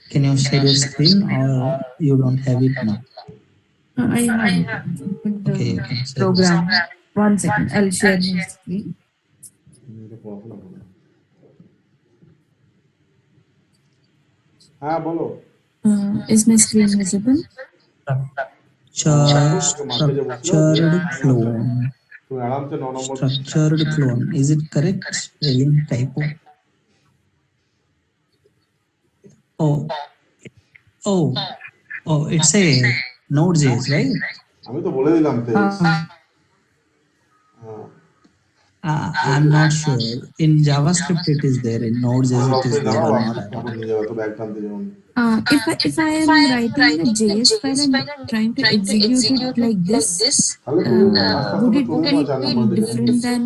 Can you share your screen or you don't have it now? I have opened the Okay, you can share. program. 1 second, I'll share my screen. हाँ बोलो. Is my screen visible? Structured clone. तुम आराम से 9 number. Structured clone. Is it correct? Spelling typo. Oh, it's a Node.js, right? আমি তো বলে দিলাম তো. I'm not sure. In JavaScript it is there. In Node.js it is there or not. If I am writing a JS file and trying to execute it like this, would it be different than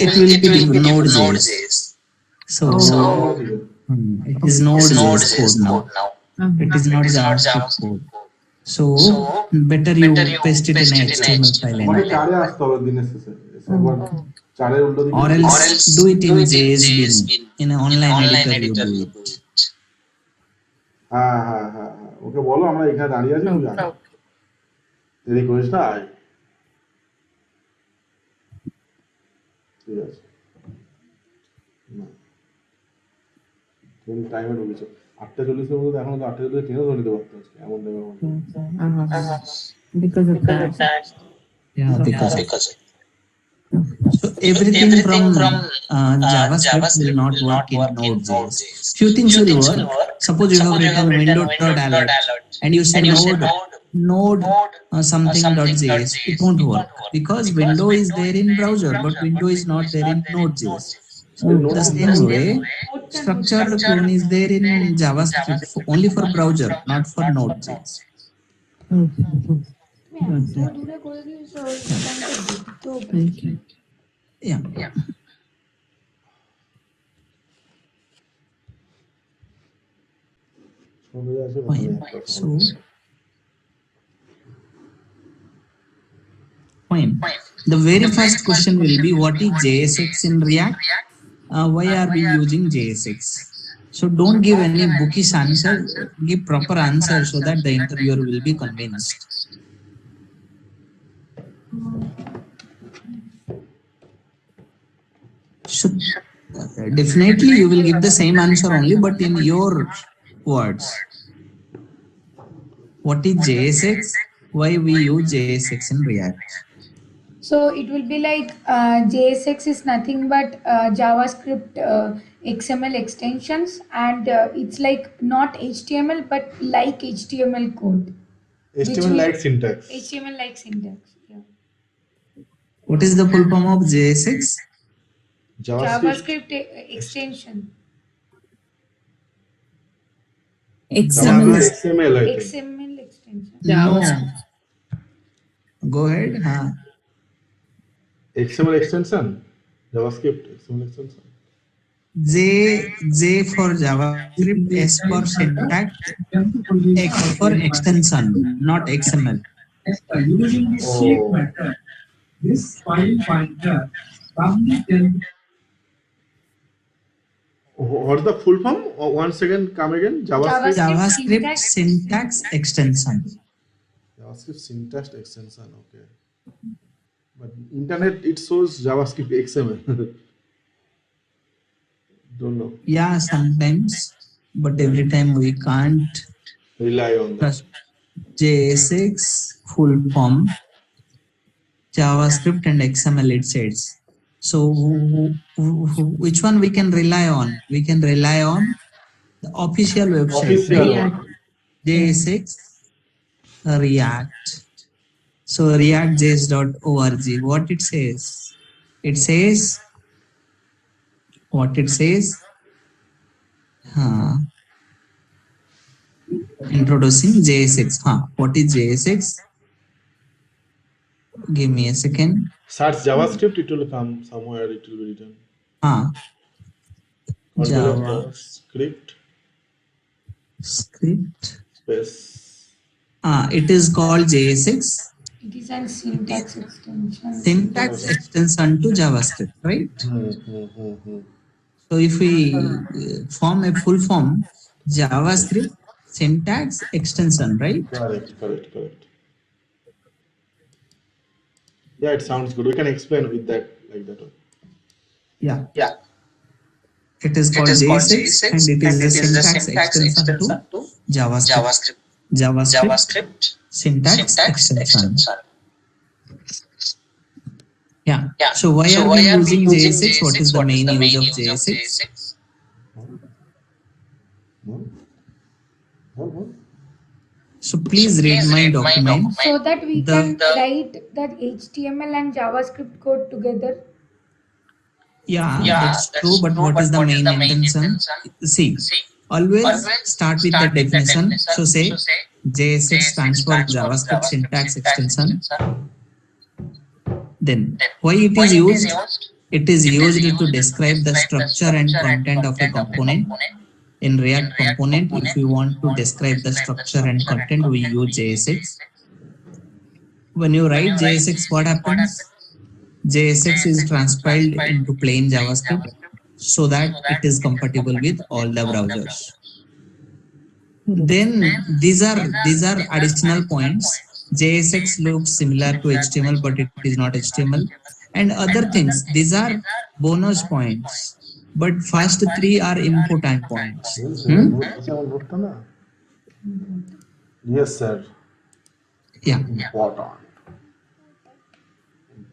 It will be different. Node.js. So it is Node.js code now. It is not JavaScript code. So better you paste it in a HTML file or else do it in JSBin. In an online editor you do it. হ্যাঁ ওকে বলো আমরা এখানে দাঁড়িয়ে আছি তুই আয় দেরি করিস না আয় ঠিক আছে না তুমি টাইমে ঢুকেছো 8:40 মধ্যে এখনো তো 8:40 ট্রেনও ধরে দিতে পারতো আজকে এমন টাইমে because of that? Yeah, because so everything from JavaScript will not work in Node.js. Few things will work. Suppose you have written window.alert and you say node something.js. It won't work because window is there in browser, but window is not there in Node.js. So the same way, structured clone is there in JavaScript only for browser, not for Node.js. Yeah. Fine. The very first question will be, what is JSX in React? Why are we using JSX? So don't give any bookish answer, give proper answer so that the interviewer will be convinced. Should, definitely you will give the same answer only, but in your words. What is JSX? Why we use JSX in React? So it will be like JSX is nothing but JavaScript XML extensions, and it's like not HTML but like HTML code. HTML like syntax. HTML like syntax. Yeah. What is the full form of JSX? JavaScript extension. XML. XML, I think. XML extension. No. Go ahead. XML extension. JavaScript XML extension. J for JavaScript, S for syntax, X for extension, not XML. Using the shape method, this file pointer roughly tells What's the full form? Once again, come again. JavaScript. JavaScript syntax extension. JavaScript syntax extension. Okay. But internet it shows JavaScript XML. Don't know. Yeah, sometimes, but every time we can't Rely on that. trust. JSX full form, JavaScript and XML it says. So which one we can rely on? We can rely on the official website. Official right? one. JSX React. So reactjs.org. What it says? It says what it says. Introducing JSX. What is JSX? Give me a second. Search JavaScript, it will come somewhere. It will be written. Or JavaScript Script. space. It is called JSX. It is a syntax extension. Syntax extension to JavaScript, right? So if we form a full form, JavaScript syntax extension, right? Correct. Yeah, it sounds good. We can explain with that like that. Yeah. It is called JSX and it is the syntax extension to JavaScript. JavaScript syntax extension. Yeah. So why are we using JSX? What is the main use of JSX? What? So please read my document. So that we can write that HTML and JavaScript code together. Yeah, that's true. But what is the main intention? See, always start with the definition. So say JSX stands for JavaScript syntax extension. Then why it is used? It is used to describe the structure and content of a component. In React component, if we want to describe the structure and content, we use JSX. When you write JSX, what happens? JSX is transpiled into plain JavaScript so that it is compatible with all the browsers. Then these are additional points. JSX looks similar to HTML, but it is not HTML. And other things, these are bonus points. But first three are important points. Yes, sir. Yeah.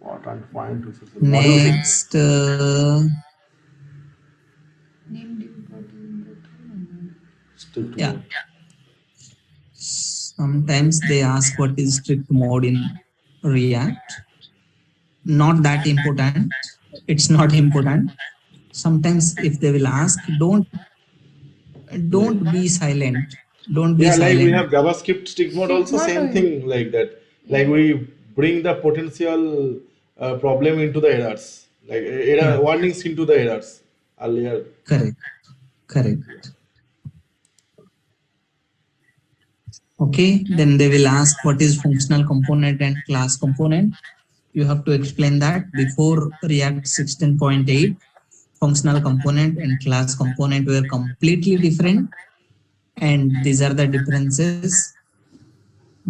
Important point. Next, yeah. Sometimes they ask what is strict mode in React. Not that important. It's not important. Sometimes if they will ask, don't be silent. Don't be silent. Like we have JavaScript strict mode also same thing like that. Like we bring the potential problem into the errors, like error warnings into the errors earlier. Correct. Okay, then they will ask what is functional component and class component. You have to explain that. Before React 16.8, functional component and class component were completely different, and these are the differences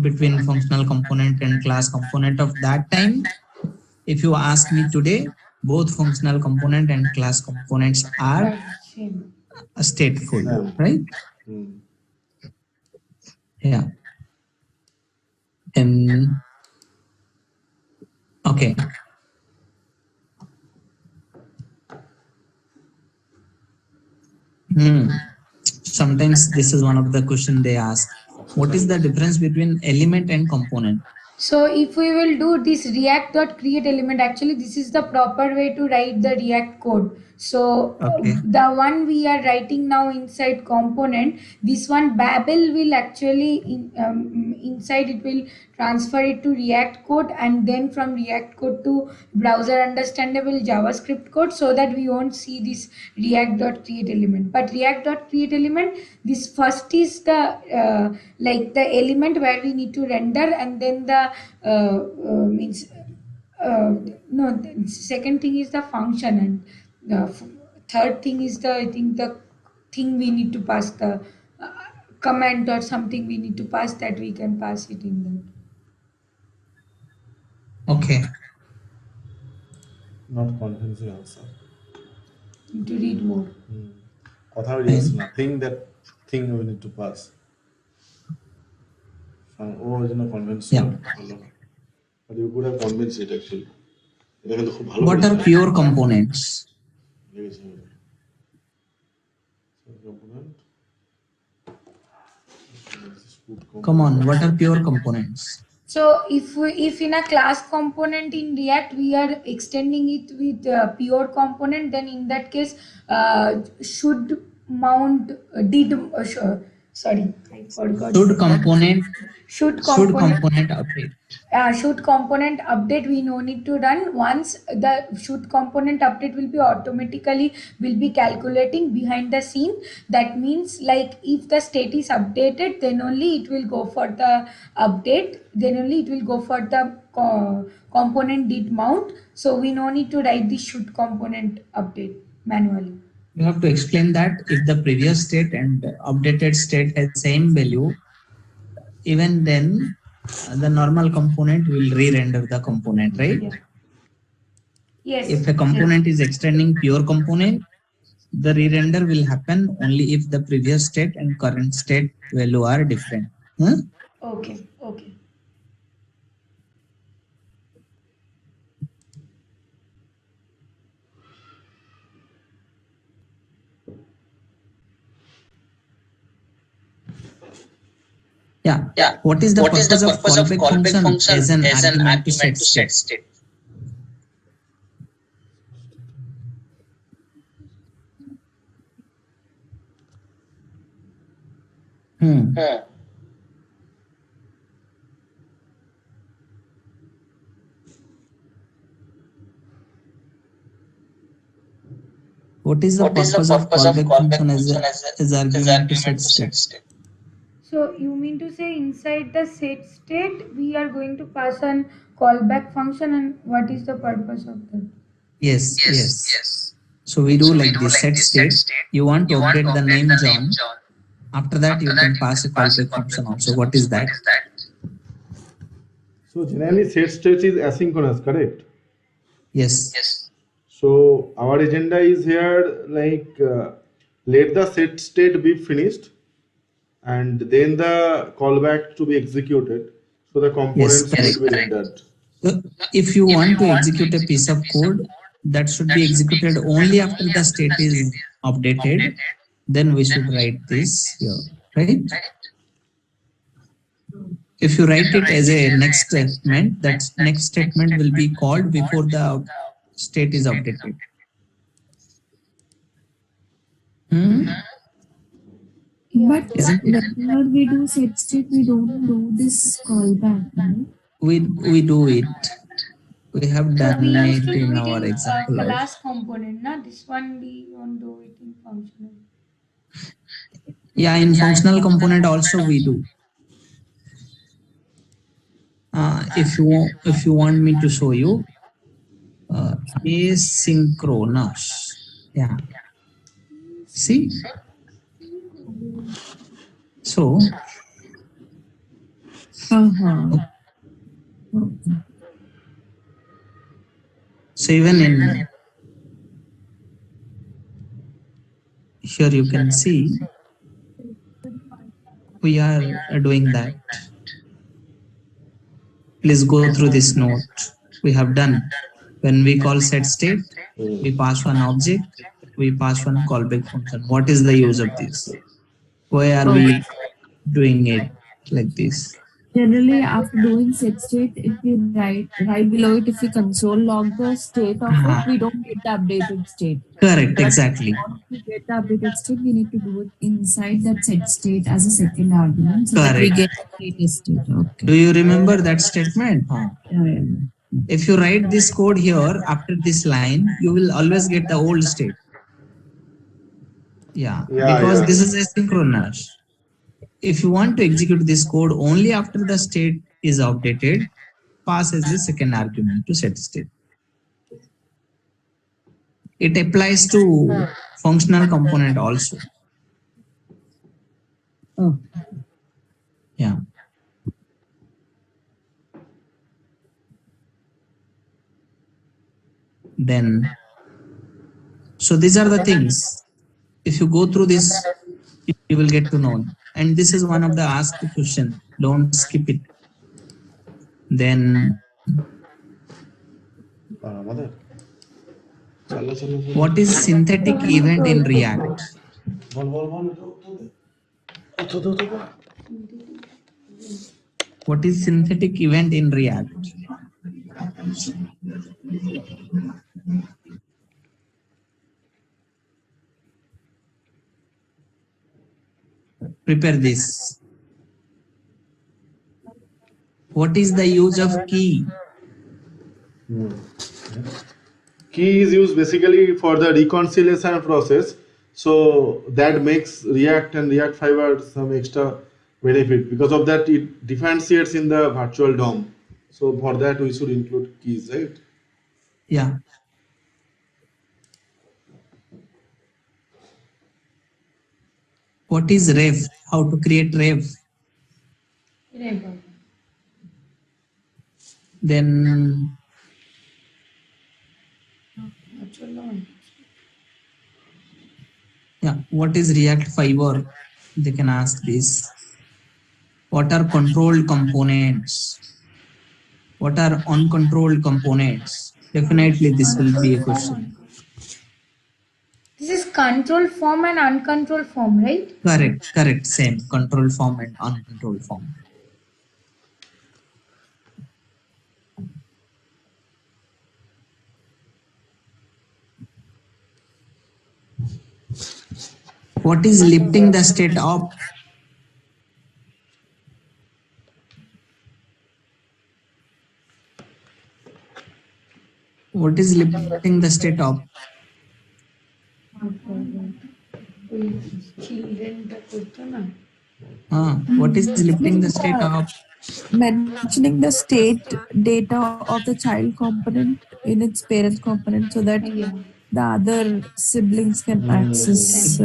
between functional component and class component of that time. If you ask me today, both functional component and class components are Same. stateful, Yeah. right? Hmm. Yeah. And okay. Sometimes this is one of the question they ask. What is the difference between element and component? So if we will do this react.create element, actually this is the proper way to write the React code. So Okay. the one we are writing now inside component, this one Babel will actually inside it will transfer it to React code, and then from React code to browser understandable JavaScript code, so that we won't see this react.create element. But react.create element, this first is the like the element where we need to render, and then the means no, the second thing is the function, and the third thing is the, I think, the thing we need to pass the comment or something we need to pass, that we can pass it in that. Okay. Not convincing answer. To read more. Authority is nothing, that thing we need to pass. Oh, is not convincing. But you could have convinced it actually. What are pure components? Come on, what are pure components? So if in a class component in React we are extending it with pure component, then in that case should mount sorry, I forgot. Should component update. Should component update we no need to run. Once the should component update will be automatically will be calculating behind the scene. That means, like, if the state is updated, then only it will go for the update, then only it will go for the component did mount. So we no need to write the should component update manually. You have to explain that if the previous state and updated state has same value, even then the normal component will re-render the component, right? Yeah. Yes. If a component is extending pure component, the re-render will happen only if the previous state and current state value are different. Okay. Okay. Yeah. What is the purpose of callback function as an argument to set state? What is the purpose of callback function as argument to set state? So you mean to say inside the set state we are going to pass an callback function, and what is the purpose of that? Yes. So we do like this: set state. You want to update the name John. After that, you can pass a callback function also. What is that? So generally set state is asynchronous, correct? Yes. So our agenda is here, like let the set state be finished, and then the callback to be executed. So the components correct. will be rendered. So if you want to execute a piece of code, that should be executed only after the state is updated. Then we should write this here, right? If you write it as a next statement, that next statement will be called before the state is updated. But whenever we do set state, we don't do this callback, right? We do it. We have done We used it to do in it our in example. class component, na? This one we won't do it in functional. Yeah, in functional component also we do. If you want me to show you, asynchronous. Yeah. See. So Uh-huh. Okay. So even in here you can see we are doing that. Please go through this note. We have done. When we call set state, we pass one object, we pass one callback function. What is the use of this? Why are we doing it like this? Generally, after doing set state, if we right below it, if we console log the state of it, we don't get the updated state. Correct, But exactly. to get the updated state, we need to do it inside that set state as a second argument, so that we Correct. get the latest state. Okay. Do you remember that statement? Yeah. If you write this code here after this line, you will always get the old state. Yeah, because this is asynchronous. If you want to execute this code only after the state is updated, pass as the second argument to set state. It applies to functional component also. Oh. Yeah. Then, so these are the things. If you go through this, you will get to know. And this is one of the asked question. Don't skip it. Then, what is synthetic event in React? What is synthetic event in React? Prepare this. What is the use of key? Key is used basically for the reconciliation process. So that makes React and React Fiber some extra benefit. Because of that, it differentiates in the virtual DOM. So for that, we should include keys, right? Yeah. What is ref? How to create ref? Then yeah, what is React Fiber? They can ask this. What are controlled components? What are uncontrolled components? Definitely this will be a question. This is control form and uncontrolled form, right? Correct, same. Control form and uncontrolled form. What is lifting the state up? What is lifting the state up? What is lifting the state up? Mentioning the state data of the child component in its parent component, so that the other siblings can access.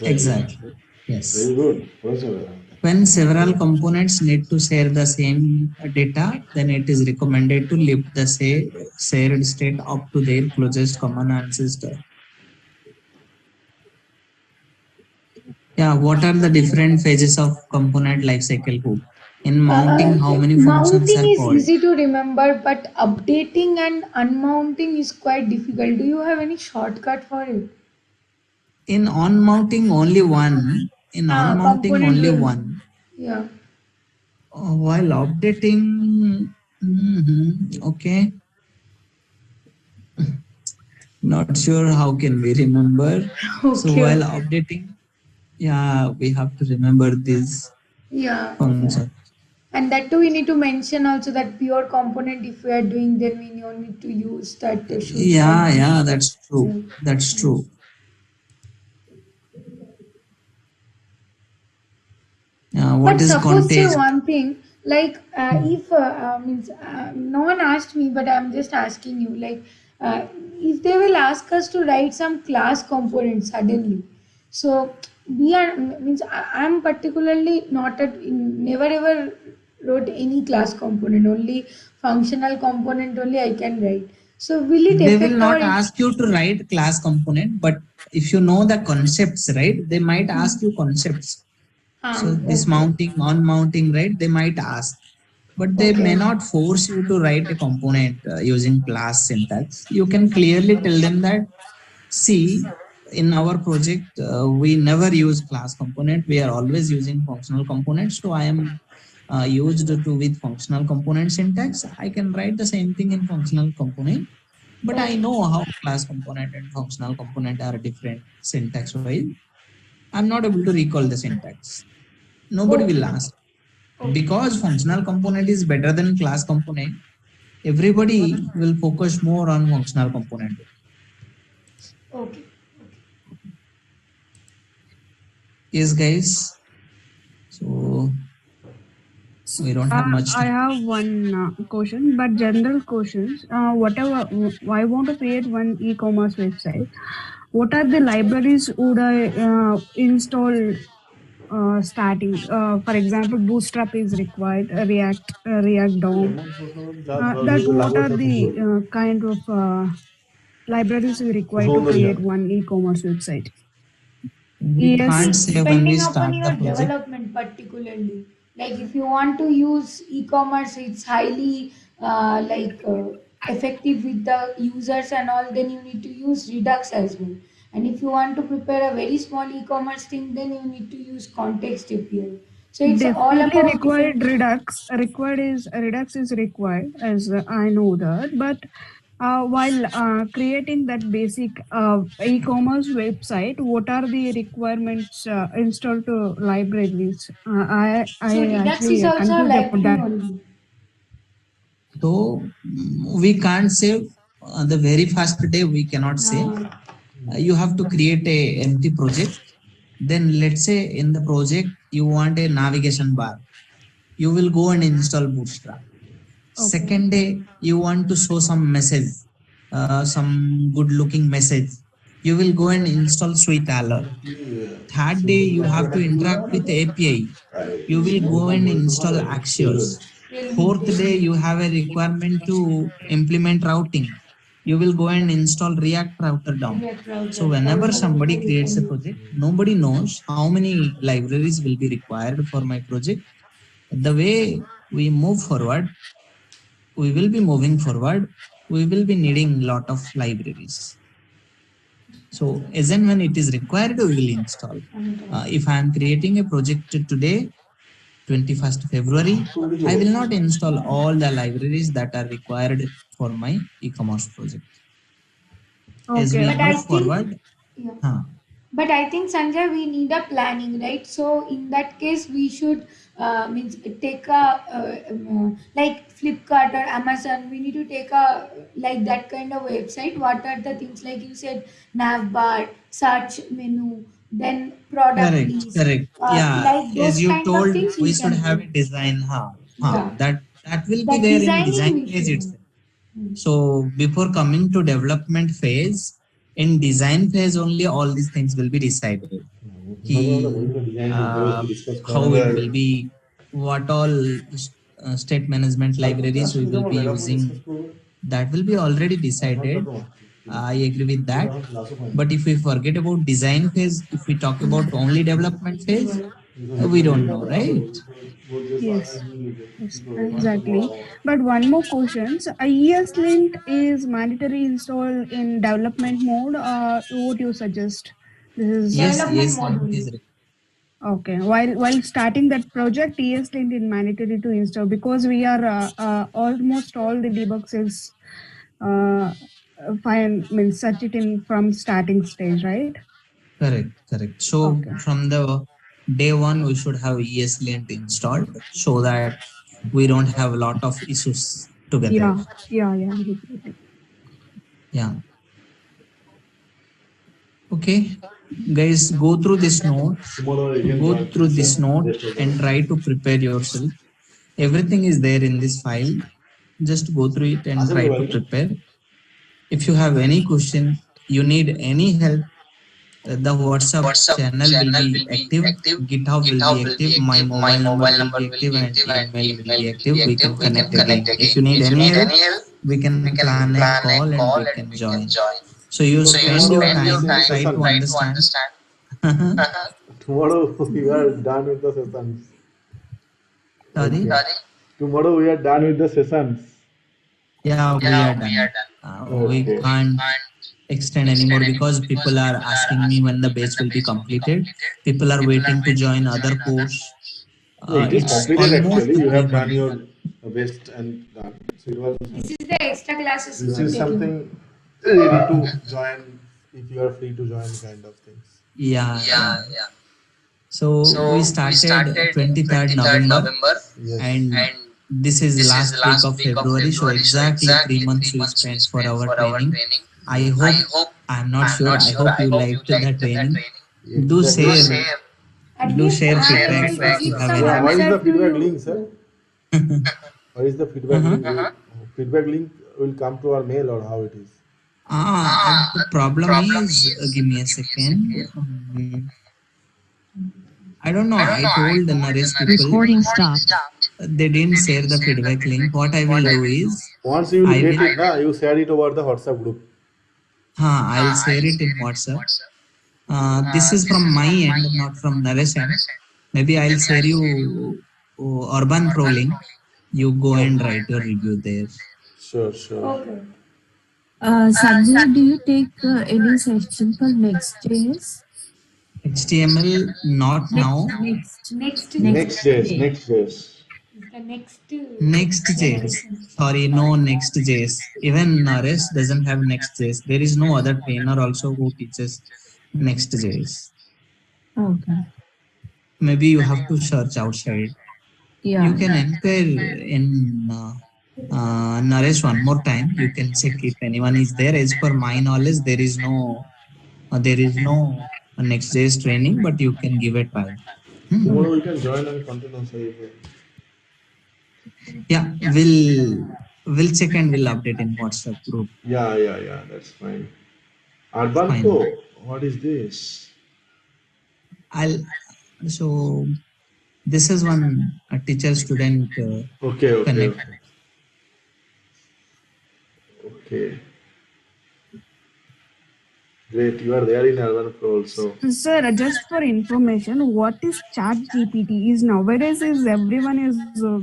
Exactly. Yes. Very good. When several components need to share the same data, then it is recommended to lift the shared state up to their closest common ancestor. Yeah, what are the different phases of component lifecycle code? In mounting, how many functions are Mounting is called? easy to remember, but updating and unmounting is quite difficult. Do you have any shortcut for it? In on-mounting, only one. In on-mounting, component only will- one. Yeah. While updating, okay. Not sure how can we remember. So while updating, yeah, we have to remember this function. And that too, we need to mention also that pure component, if we are doing, then we don't need to use that. Yeah, that's true. That's true. What But is suppose say context? one thing, like if no one asked me, but I'm just asking you, like if they will ask us to write some class component suddenly, so we are means I'm particularly not at never ever wrote any class component, only functional component only I can write. So will it They will affect our not ask you to write class component, but if you know the concepts, right, they might ask you concepts. So this okay. mounting, on mounting, right, they might ask, but they may Okay. not force you to write a component using class syntax. You can clearly tell them that, see, in our project, we never use class component. We are always using functional components. So I am used to with functional component syntax. I can write the same thing in functional component, but I know how class component and functional component are different syntax wise. I'm not able to recall the syntax. Nobody will Okay. ask. Okay. Because functional component is better than class component, everybody will focus more on functional component. Okay. Yes, guys. So we don't have much I time. have one question, but general questions. Whatever I want to create one e-commerce website. What are the libraries would I install starting? For example, Bootstrap is required, React DOM. That what are the kind of libraries we require to create one e-commerce website? We Yes. can't It's say when we depending upon start the your project. development particularly. Like if you want to use e-commerce, it's highly effective with the users and all, then you need to use Redux as well. And if you want to prepare a very small e-commerce thing, then you need to use Context API. So it's all Definitely about required different. Redux. Redux is required, as I know that. But while creating that basic e-commerce website, what are the requirements installed to libraries? I So Redux actually is also a confused about library that. only. So we can't say the very first day we cannot say. Uh, You have to create a empty project. Then let's say in the project you want a navigation bar. You will go and install Bootstrap. Okay. Second day you want to show some message, some good looking message. You will go and install SweetAlert. Third day you have to interact with the API. You will go and install Axios. Fourth day you have a requirement to implement routing. You will go and install React Router DOM. React So router, whenever somebody creates a Python. project, nobody knows how many libraries will be required for my project. The way we move forward, we will be moving forward. We will be needing a lot of libraries. So as and when it is required, we will install. If I am creating a project today, 21st February, I will not install all the libraries that are required for my e-commerce project. As Okay. we But I move think, forward, yeah. But I think Sanjay, we need a planning, right? So in that case, we should means take a like Flipkart or Amazon. We need to take a like that kind of website. What are the things like you said, nav bar, search menu, then product list, correct. Yeah, like as those you kind of told, things we we should can have do. a design. Yeah, That will be that there in designing design we phase should do. itself. So before coming to development phase, in design phase only all these things will be decided. How it will be, what all state management libraries we will be using, that will be already decided. I agree with that. But if we forget about design phase, if we talk about only development phase, we don't know, right? Yes. Yes, exactly. But one more question. So, ESLint is mandatory install in development mode, or what you suggest? This is Development Yes, mode link only. is okay. While starting that project, ESLint is mandatory to install because we are almost all the debugs is fine. Means search it in from starting stage, right? correct. So Okay. from the day one, we should have ESLint installed so that we don't have a lot of issues together. Yeah. Yeah. Okay, guys, go through this note. Go through this note and try to prepare yourself. Everything is there in this file. Just go through it and try to prepare. If you have any question, you need any help, the WhatsApp channel will be active, GitHub will be active, my mobile number will be active, and email will be active. We can connect again. If you need any help, we can plan a call and we can join. So you So spend your tomorrow time, is the try to session. understand. Tomorrow we are done with the sessions. Sorry? Okay. Tomorrow we are done with the sessions. Yeah, we are done. We Okay. can't extend anymore because people are asking me when the batch will be completed. People are waiting to join other course. Yeah, it is It's completed almost actually. You have 3 months. done your best and done. So it was. This is the extra classes you This are is taking. something ready to join if you are free to join kind of things. Yeah. So we started 23rd November Yes. and this is last week of February. So exactly 3 months we spent for our training. I hope, I'm not sure, I hope you liked the training. Do Exactly. share, At do least share I feedbacks will if you give have some any. Yeah, what is answer the to feedback you. link, sir? What is the feedback link? Feedback link will come to our mail or how it is? The problem is, give me a second. I don't know. I told the Naresh people they didn't share the feedback link. What I will do is Once you will I get will, it, you share it over the WhatsApp group. I'll share it in WhatsApp. This is from my end, not from Naresh end. Maybe I'll share you Urban Pro link. You go and write your review there. Sure, sure. Okay. Sanjay, do you take any session for Next.js? HTML not now. Next Next.js. is the next Next.js. generation. Sorry, no Next.js. Even Naresh doesn't have Next.js. There is no other trainer also who teaches Next.js. Okay. Maybe you have to search outside. Yeah. You can inquire in Naresh one more time. You can check if anyone is there. As per my knowledge, there is no Next.js training, but you can give a try. Tomorrow we can join and continue. So Yeah, we'll check and we'll update in WhatsApp group. yeah, that's fine. Urban Fine. Pro, what is this? So this is one teacher student Okay. connect. Okay. Great, you are there in Urban Pro also. Sir, just for information, what is Chat GPT? Is nowadays is everyone is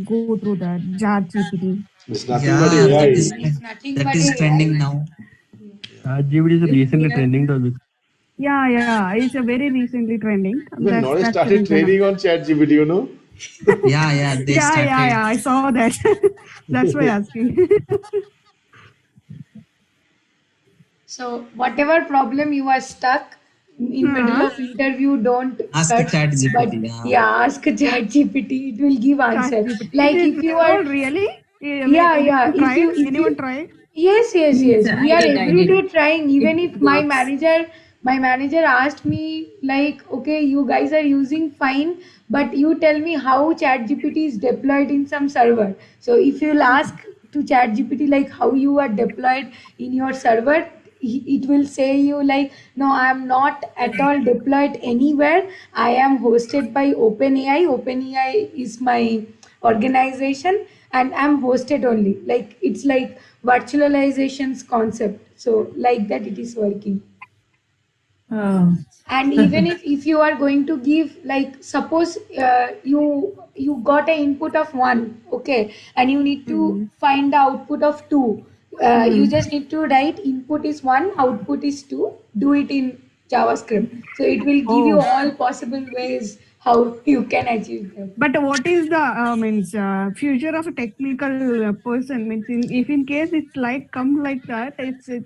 go through that Chat GPT. It's nothing Yeah, but AI. It's nothing that but is AI. trending now. GPT is recently trending topic. Yeah, it's a very recently trending. Even Norris That's the started reason. training on ChatGPT, you know? Yeah, they started. I saw that. That's why asking. So whatever problem you are stuck in middle of interview, don't Ask search, ChatGPT, but yeah. Ah. ask GPT. It will give answer. ChatGPT. Like It if is you are, really? yeah. If Tried? you Anyone tried? yes. We are every day trying. Even if works. my manager asked me like, okay, you guys are using fine, but you tell me how ChatGPT is deployed in some server. So if you'll ask to ChatGPT like how you are deployed in your server, it will say you like, no, I am not at all deployed anywhere. I am hosted by OpenAI. OpenAI is my organization and I'm hosted only. Like it's like virtualization's concept. So like that it is working. Oh. And even if you are going to give like suppose you got an input of 1, okay, and you need to find the output of 2, you just need to write input is 1, output is 2, do it in JavaScript, so it will give you Oh. all possible ways how you can achieve that. But what is the future of a technical person? Means if in case it's like come like that, it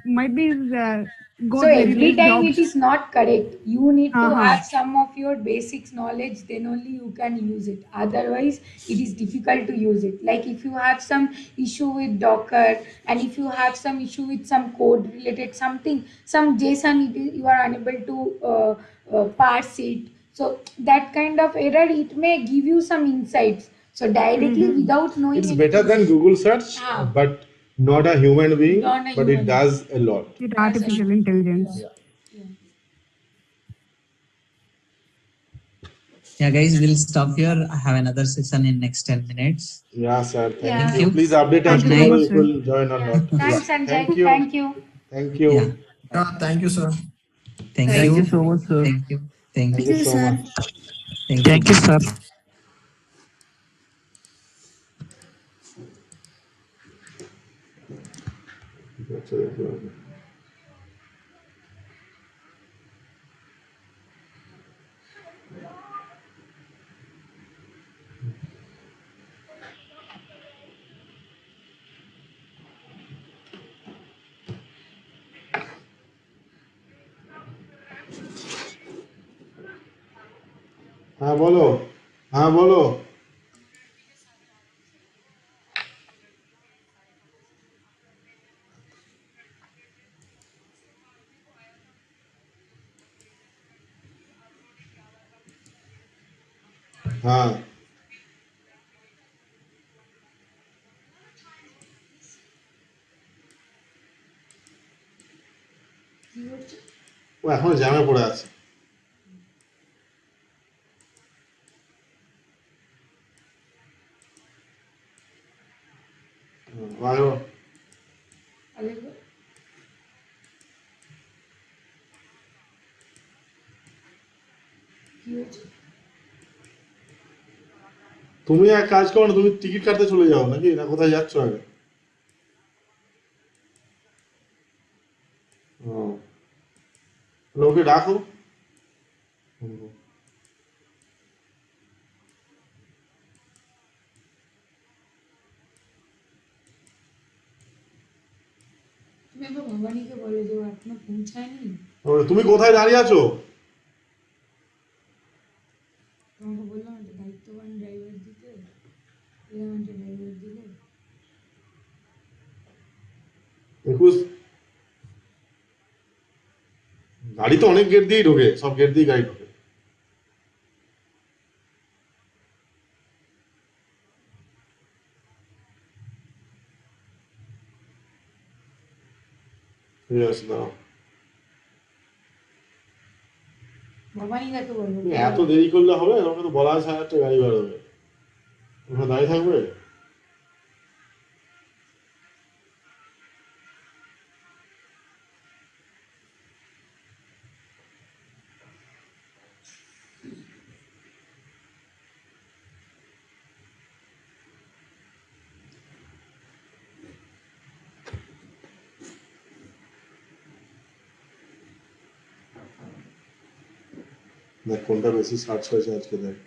might be So got very every less time it jobs. is not correct. You need to Uh-huh. have some of your basics knowledge, then only you can use it. Otherwise, it is difficult to use it. Like if you have some issue with Docker, and if you have some issue with some code related something, some JSON, you are unable to parse it. So that kind of error, it may give you some insights. So directly without knowing It's better than Google search, but not a human being, Not a but human it does a lot. With artificial intelligence. Yeah. Yeah, guys, we'll stop here. I have another session in next 10 minutes. Yeah, sir. Thank Yeah. you. you. Please update us Thank you so tomorrow much, if sir. you'll join or Yeah. not. Thanks, Yeah. Sanjay. Thank you. Thank you. Thank you. Yeah. Yeah, thank you, sir. Thank Thank you. you so much, sir. Thank you. Thank Thank you. you so much. Thank you. Thank you, sir. হ্যাঁ বলো, হ্যাঁ বলো। হ্যাঁ ও এখনো জ্যামে পড়ে আছে। ভালো। তুমি এক কাজ করো না, তুমি টিকিট কাটতে চলে যাও নাকি, না কোথায় যাচ্ছ আগে? ও, ওকে ডাকো। তুমি একবার ভবানীকে বলো যে ও এখনো পৌঁছায়নি। তুমি কোথায় দাঁড়িয়ে আছো? তোমাকে বললাম একটা দায়িত্ববান ড্রাইভার দিতে, এরকম একটা ড্রাইভার দিলে। 21 গাড়ি তো অনেক গেট দিয়েই ঢোকে, সব গেট দিয়ে গাড়ি ঢোকে। ঠিক আছে, দাঁড়াও। ভবানীকাকে বলবো। তুমি এত দেরি করলে হবে? তোমাকে তো বলা আছে 1,000টা গাড়ি বেরোবে, ওখানে দাঁড়িয়ে থাকবে? দেখ কোনটা বেশি সার্চ হয়েছে আজকে, দেখ।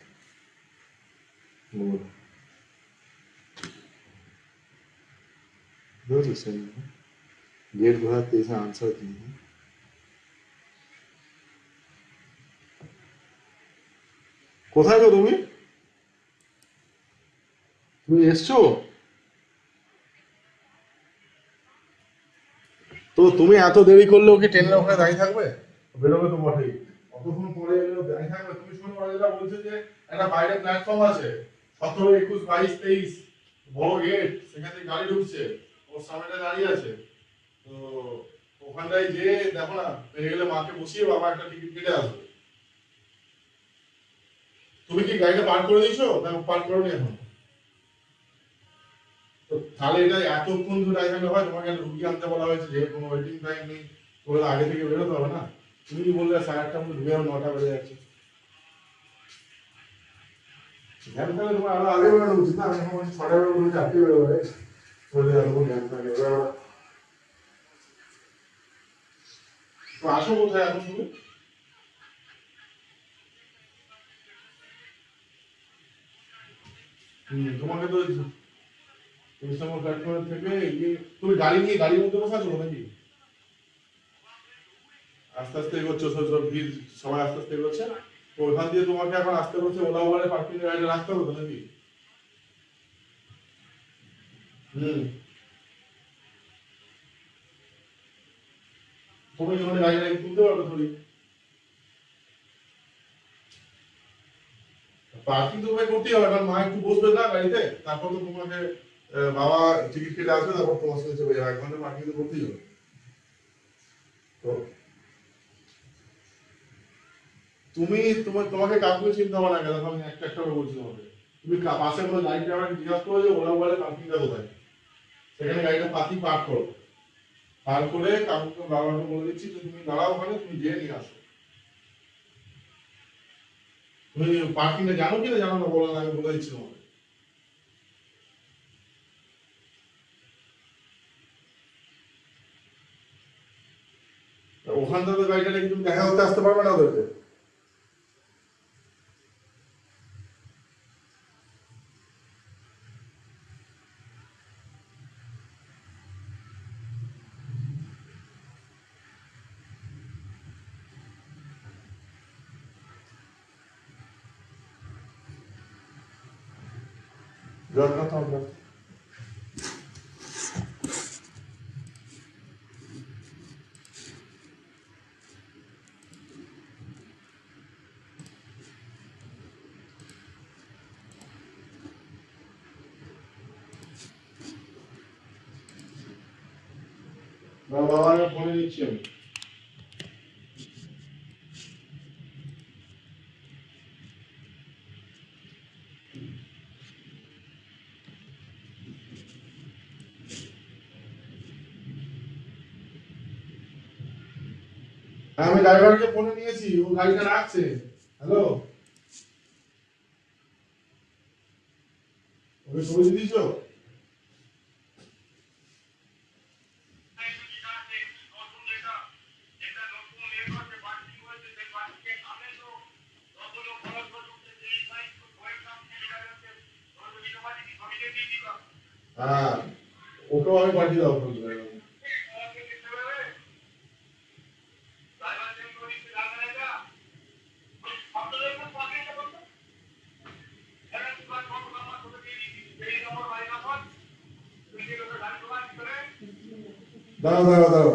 गेट 2023 आंसर की है। কোথায় গো তুমি? তুমি এসছো? তো তুমি এত দেরি করলেও কি ট্রেনের ওখানে দাঁড়িয়ে থাকবে? বেরোবে তো বটেই, অতক্ষণ পরে এলেও দাঁড়িয়ে থাকবে? তুমি শুনে পরে যেটা বলছে যে একটা বাইরে প্ল্যাটফর্ম আছে, 17, 21, 22, 23 বড় গেট, সেখান থেকে গাড়ি ঢুকছে, ওর সামনে দাঁড়িয়ে আছে। তো ওখানটায় যে দেখো না, পেয়ে গেলে মাকে বসিয়ে বাবা একটা টিকিট কেটে আসবে। তুমি কি গাড়িটা পার করে দিয়েছো না পার করোনি এখন? তো তাহলে এটা এতক্ষণ ধরে এখানে হয়, তোমাকে একটা রুগী আনতে বলা হয়েছে, যে কোনো ওয়েটিং টাইম নেই, তোমাকে আগে থেকে বেরোতে হবে না? তুমি কি বললে 8:30 মধ্যে ঢুকে 9টা বেজে যাচ্ছে? জ্ঞান থাকলে তোমার আরো আগে বেরোনো উচিত না? আমি এখন বলছি 6টা বেরোবো, 4টে বেরোবে, বলে এরকম জ্ঞান থাকে। তো আসো কোথায় এখন তুমি? তোমাকে তো ইস্টামল প্ল্যাটফর্ম থেকে তুমি গাড়ি নিয়ে গাড়ির মধ্যে বসে আছো নাকি? আস্তে আস্তে এগোচ্ছ, সব ভিড়, সবাই আস্তে আস্তে এগোচ্ছে, তো ওখান দিয়ে তোমাকে এখন আসতে বলছে ওলা ওভারে পার্কিং গাড়িটা রাখতে হবে তো নাকি? তুমি ওখানে গাড়িটা তুলতে পারবে থোড়ি? পার্কিং তো তোমাকে করতেই হবে, কারণ মা একটু বসবে না গাড়িতে, তারপর তো তোমাকে বাবা টিকিট কেটে আসবে, তারপর তোমার সাথে চলে যাবে, 1 ঘন্টা পার্কিং তো করতেই হবে। তো তোমাকে কাউকে চিন্তা হবে না কেন, আমি একটা একটা করে বলছি তোমাকে। তুমি পাশে কোনো গাড়ি ড্রাইভার জিজ্ঞাসা করো যে ওরা বলে পার্কিংটা কোথায়, সেখানে গাড়িটা পার্কিং পার করো, পার করে কাউকে বাবাকে বলে দিচ্ছি যে তুমি দাঁড়াও ওখানে, তুমি যেয়ে নিয়ে আসো। তুমি পার্কিংটা জানো কিনা জানো না বলো না, আমি বলে দিচ্ছি তোমাকে। ওখান থেকে গাড়িটা রেখে তুমি দেখা করতে আসতে পারবে না ওদেরকে। জল কথা হবে। বাবার ফোনে নিচ্ছি আমি। আমি ড্রাইভারকে ফোনে নিয়েছি, ও গাড়িটা রাখছে। হ্যালো, ওকে ছবি দিয়েছ? হ্যাঁ, ওকেও আমি পাঠিয়ে দাও। দাঁড়াও দাঁড়াও দাঁড়াও,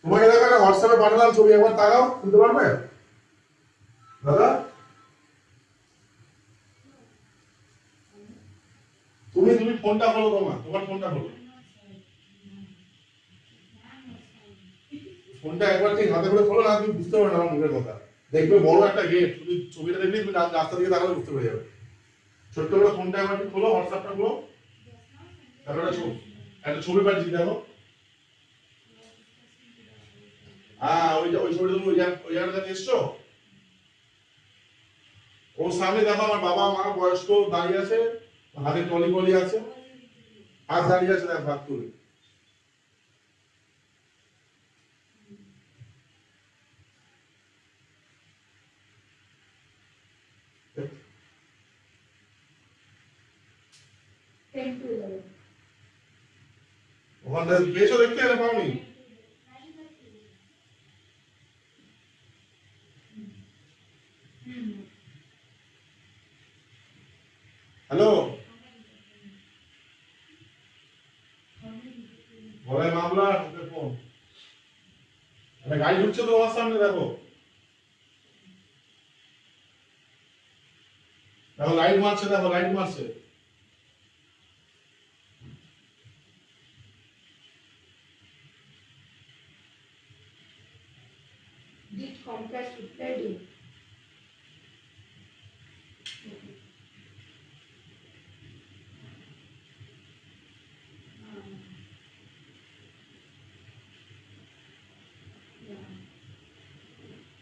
তোমাকে দেখো একটা হোয়াটসঅ্যাপে পাঠালাম ছবি, একবার তাকাও, বুঝতে পারবে দাদা? তুমি ফোনটা খোলো, তোমার ফোনটা খোলো, ফোনটা একবার ঠিক হাতে করে খোলো, না তুমি বুঝতে পারবে না আমার মুখের কথা। দেখবে বড় একটা গেট, তুমি ছবিটা দেখলে তুমি রাস্তা দিকে তাকালে বুঝতে পেরে যাবে। ছোট্ট করে ফোনটা একবার ঠিক খোলো, হোয়াটসঅ্যাপটা খোলো, তারপর একটা ছবি পাঠিয়েছি দেখো। হ্যাঁ, ওই ছবিটা তুমি ওই জায়গাটাতে এসছো, ওর সামনে দেখো আমার বাবা মা বয়স্ক দাঁড়িয়ে আছে, হাতে টলি বলি আছে, হাত দাঁড়িয়ে আছে, দেখো হাত তুলে। ওখানটা পেয়েছো দেখতে, না পাওনি? হ্যালো, গলায় মামলা, ফোন, একটা গাড়ি ঢুকছে তো তোমার সামনে, দেখো দেখো লাইট মারছে, দেখো লাইট মারছে। Did Comcast reply to?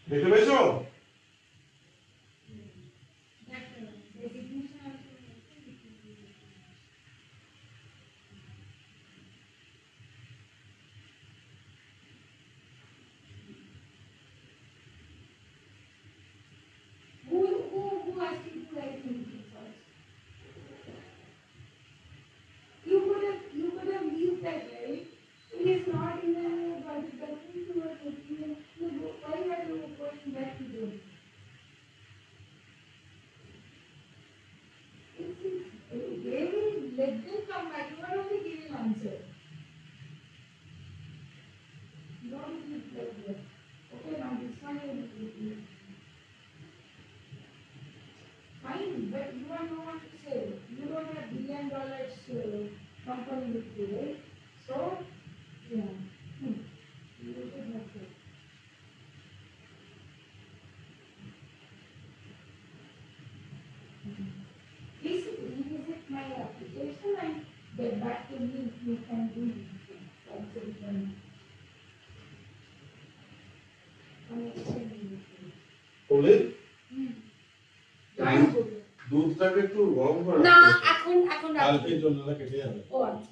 দেখতে পেয়েছো? Who asked you to write anything first? You could have used that, right? It is not in the budget document you are taking it. Why are you going back to them? They will let them come back. You are only giving answer. Don't give like that. Okay, now this one I will give you. Fine, but you are no one to say. You don't have $1 billion company with you, right? So, yeah. You should have that. বলি join করবে দুধটাকে একটু গরম করে না রাখতে হবে। এখন কালকের জন্য না কেটে যাবে ও আচ্ছা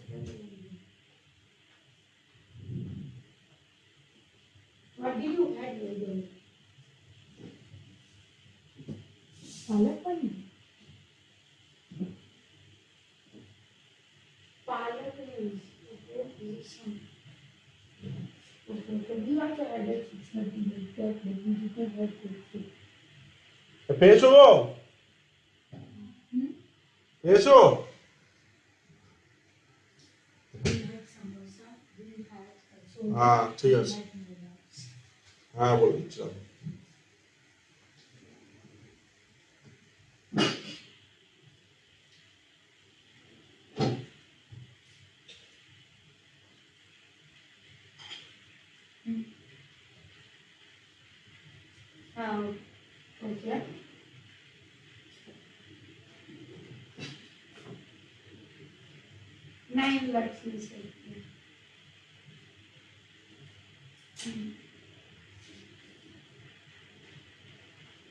What did you add later? Palak paneer. Palak is okay. Some. Okay. We also added 630 that you can add it. পেয়েছো গো পেয়েছো হ্যাঁ ঠিক আছে হ্যাঁ বলে দিচ্ছিলাম Okay. Nine lakhs is it.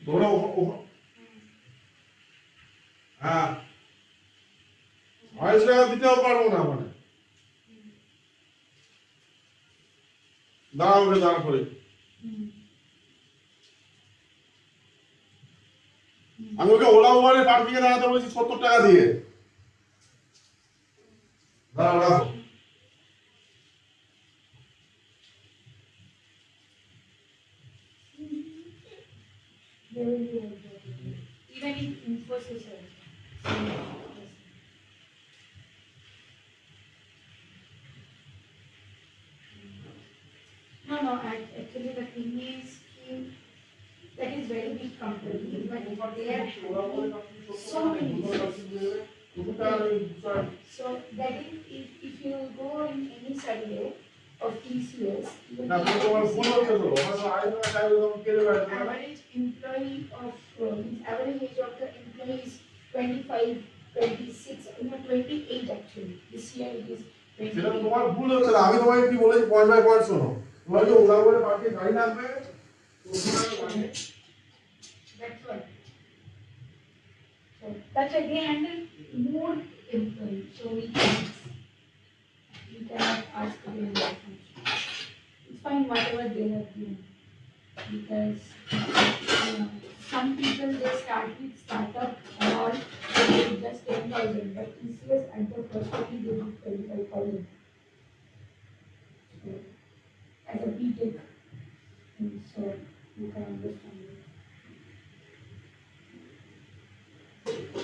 তোমরা হ্যাঁ 22 টাকা দিতেও পারবো না মানে দাঁড়াও ওকে দাঁড়া করে আমি ওকে ওলা উবারে পাঠিয়ে দাঁড়াতে বলেছি 70 টাকা দিয়ে দাঁড়াও রাখো Even in Infosys also. No, actually the thing is that is very big company, but they have so many businesses. So that if you go in any survey of TCS, you না will তোমার ভুল হচ্ছে তো average employee of average age of the employee is 25, 26, 28 actually. This year it is সেটা 28. তোমার ভুল হচ্ছে না আমি তোমাকে কি বলেছি পয়েন্ট বাই পয়েন্ট শোনো তোমার যে ওলা উবারে পাঠিয়ে গাড়ি নামবে That's what. So that's why they handle more employees. So we cannot ask them that much. It's fine whatever they have given. Because some people they start with startup and all they do just 10,000, but TCS at the first only they do 25,000. So as a BTech, so you can understand it.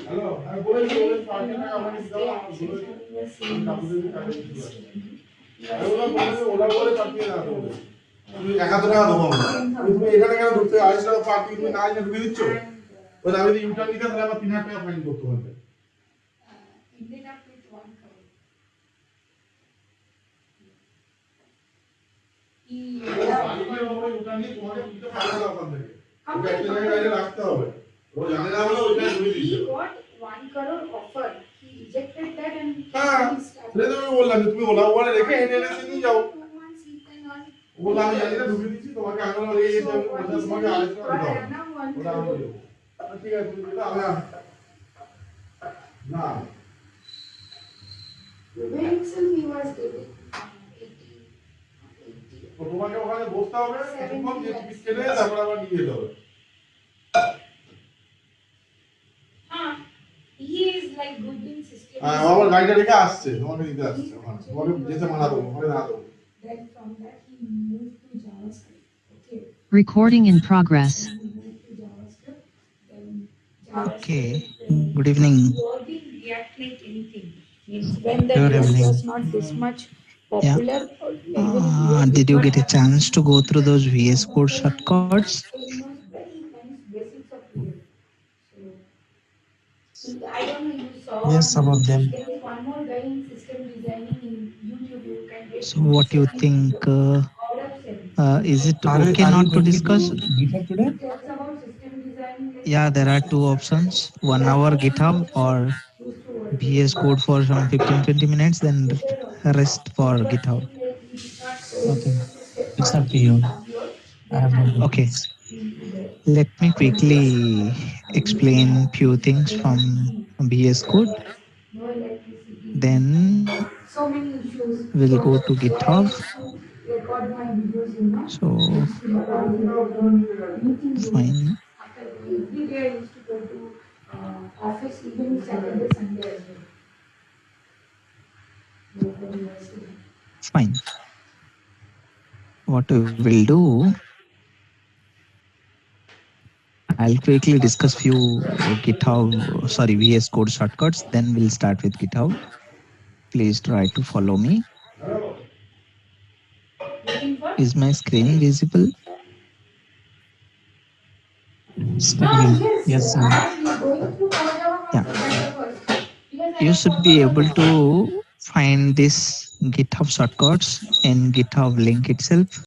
Hello আমি বলেছি ওদের পাঠিয়ে টাকা আমাকে দিতে হবে আমার ভুল হয়েছে আমি কাকুদের টাকা দিতে পারি আমি বলেছি ওলা উবারে পাঠিয়ে দাঁড়াতে বলেছি তুমি 1000 টাকা দেবো আমরা তুমি এখানে কেন ঢুকতে 28 টাকা পাঠিয়ে তুমি না এনে ঢুকে দিচ্ছ ওই আমি যদি ইউটার্ন নিতে তাহলে আমার 3000 টাকা ফাইন করতে হবে Ended up with 1 crore. বাড়িতে ওই ইউটার্ন নিয়ে তোমাকে দিতে পারবে না ওখান থেকে ওকে একটা জায়গায় রাখতে হবে ও জানে না বলে ওইখানে ঢুকে দিয়েছে He got 1 crore offer. He rejected that and হ্যাঁ he started. সেটা তো আমি বললাম যে তুমি ওলা উবারে রেখে এনএলএসি নিয়ে যাও Once he can earn. OLA আমি জানি না ঢুকে দিচ্ছি তোমাকে আঙুল লেগে গেছে আমি বলছি তোমাকে আরেকটা দিতে হবে Now 1 ওটা আমি crore. দেবো ঠিক আছে তুমি দিলে আমি না When itself he was getting 80. তো তোমাকে ওখানে বসতে হবে কিছুক্ষণ যে টিকিট কেটে তারপর আবার নিয়ে যেতে হবে He is like good in system. হ্যাঁ আমার গাড়িটা রেখে আসছে তোমাকে দিতে আসছে ওখানে তোমাকে যেতে মানা দেবো ওখানে না দেবো Then from that he moved to JavaScript. Okay. Recording in progress. He moved to JavaScript. Then Okay. JavaScript. Good evening. Working React like anything. Means when the Good React evening. was not this much popular. Did you get a chance to go through those VS Code shortcuts? So he knows very nice basics of React. So I don't know if you saw. Yes, some of them. There is one more guy in system designing in YouTube. You can get. So what do you think? Out of sense. Is it okay not to discuss? GitHub today? Talks about system designing. Like Yeah, there are two options. 1 hour GitHub or used to work. VS Code for some 15-20 minutes, then rest for GitHub. Okay. It's up to you. I have no. Okay. Into the Let me quickly explain few things from VS Code. No electricity. Then So many issues. we'll go to So I GitHub. used to record my videos, you know. So Meeting rooms. fine. After every day I used to go to office, even Saturday, Sunday as well. Go for university. Fine. What we will do, I'll quickly discuss few VS Code shortcuts. Then we'll start with GitHub. Please try to follow me. Is my screen visible? Yes, sir. I'm going through Java Yeah. first. You should be able to find this GitHub shortcuts in GitHub link itself.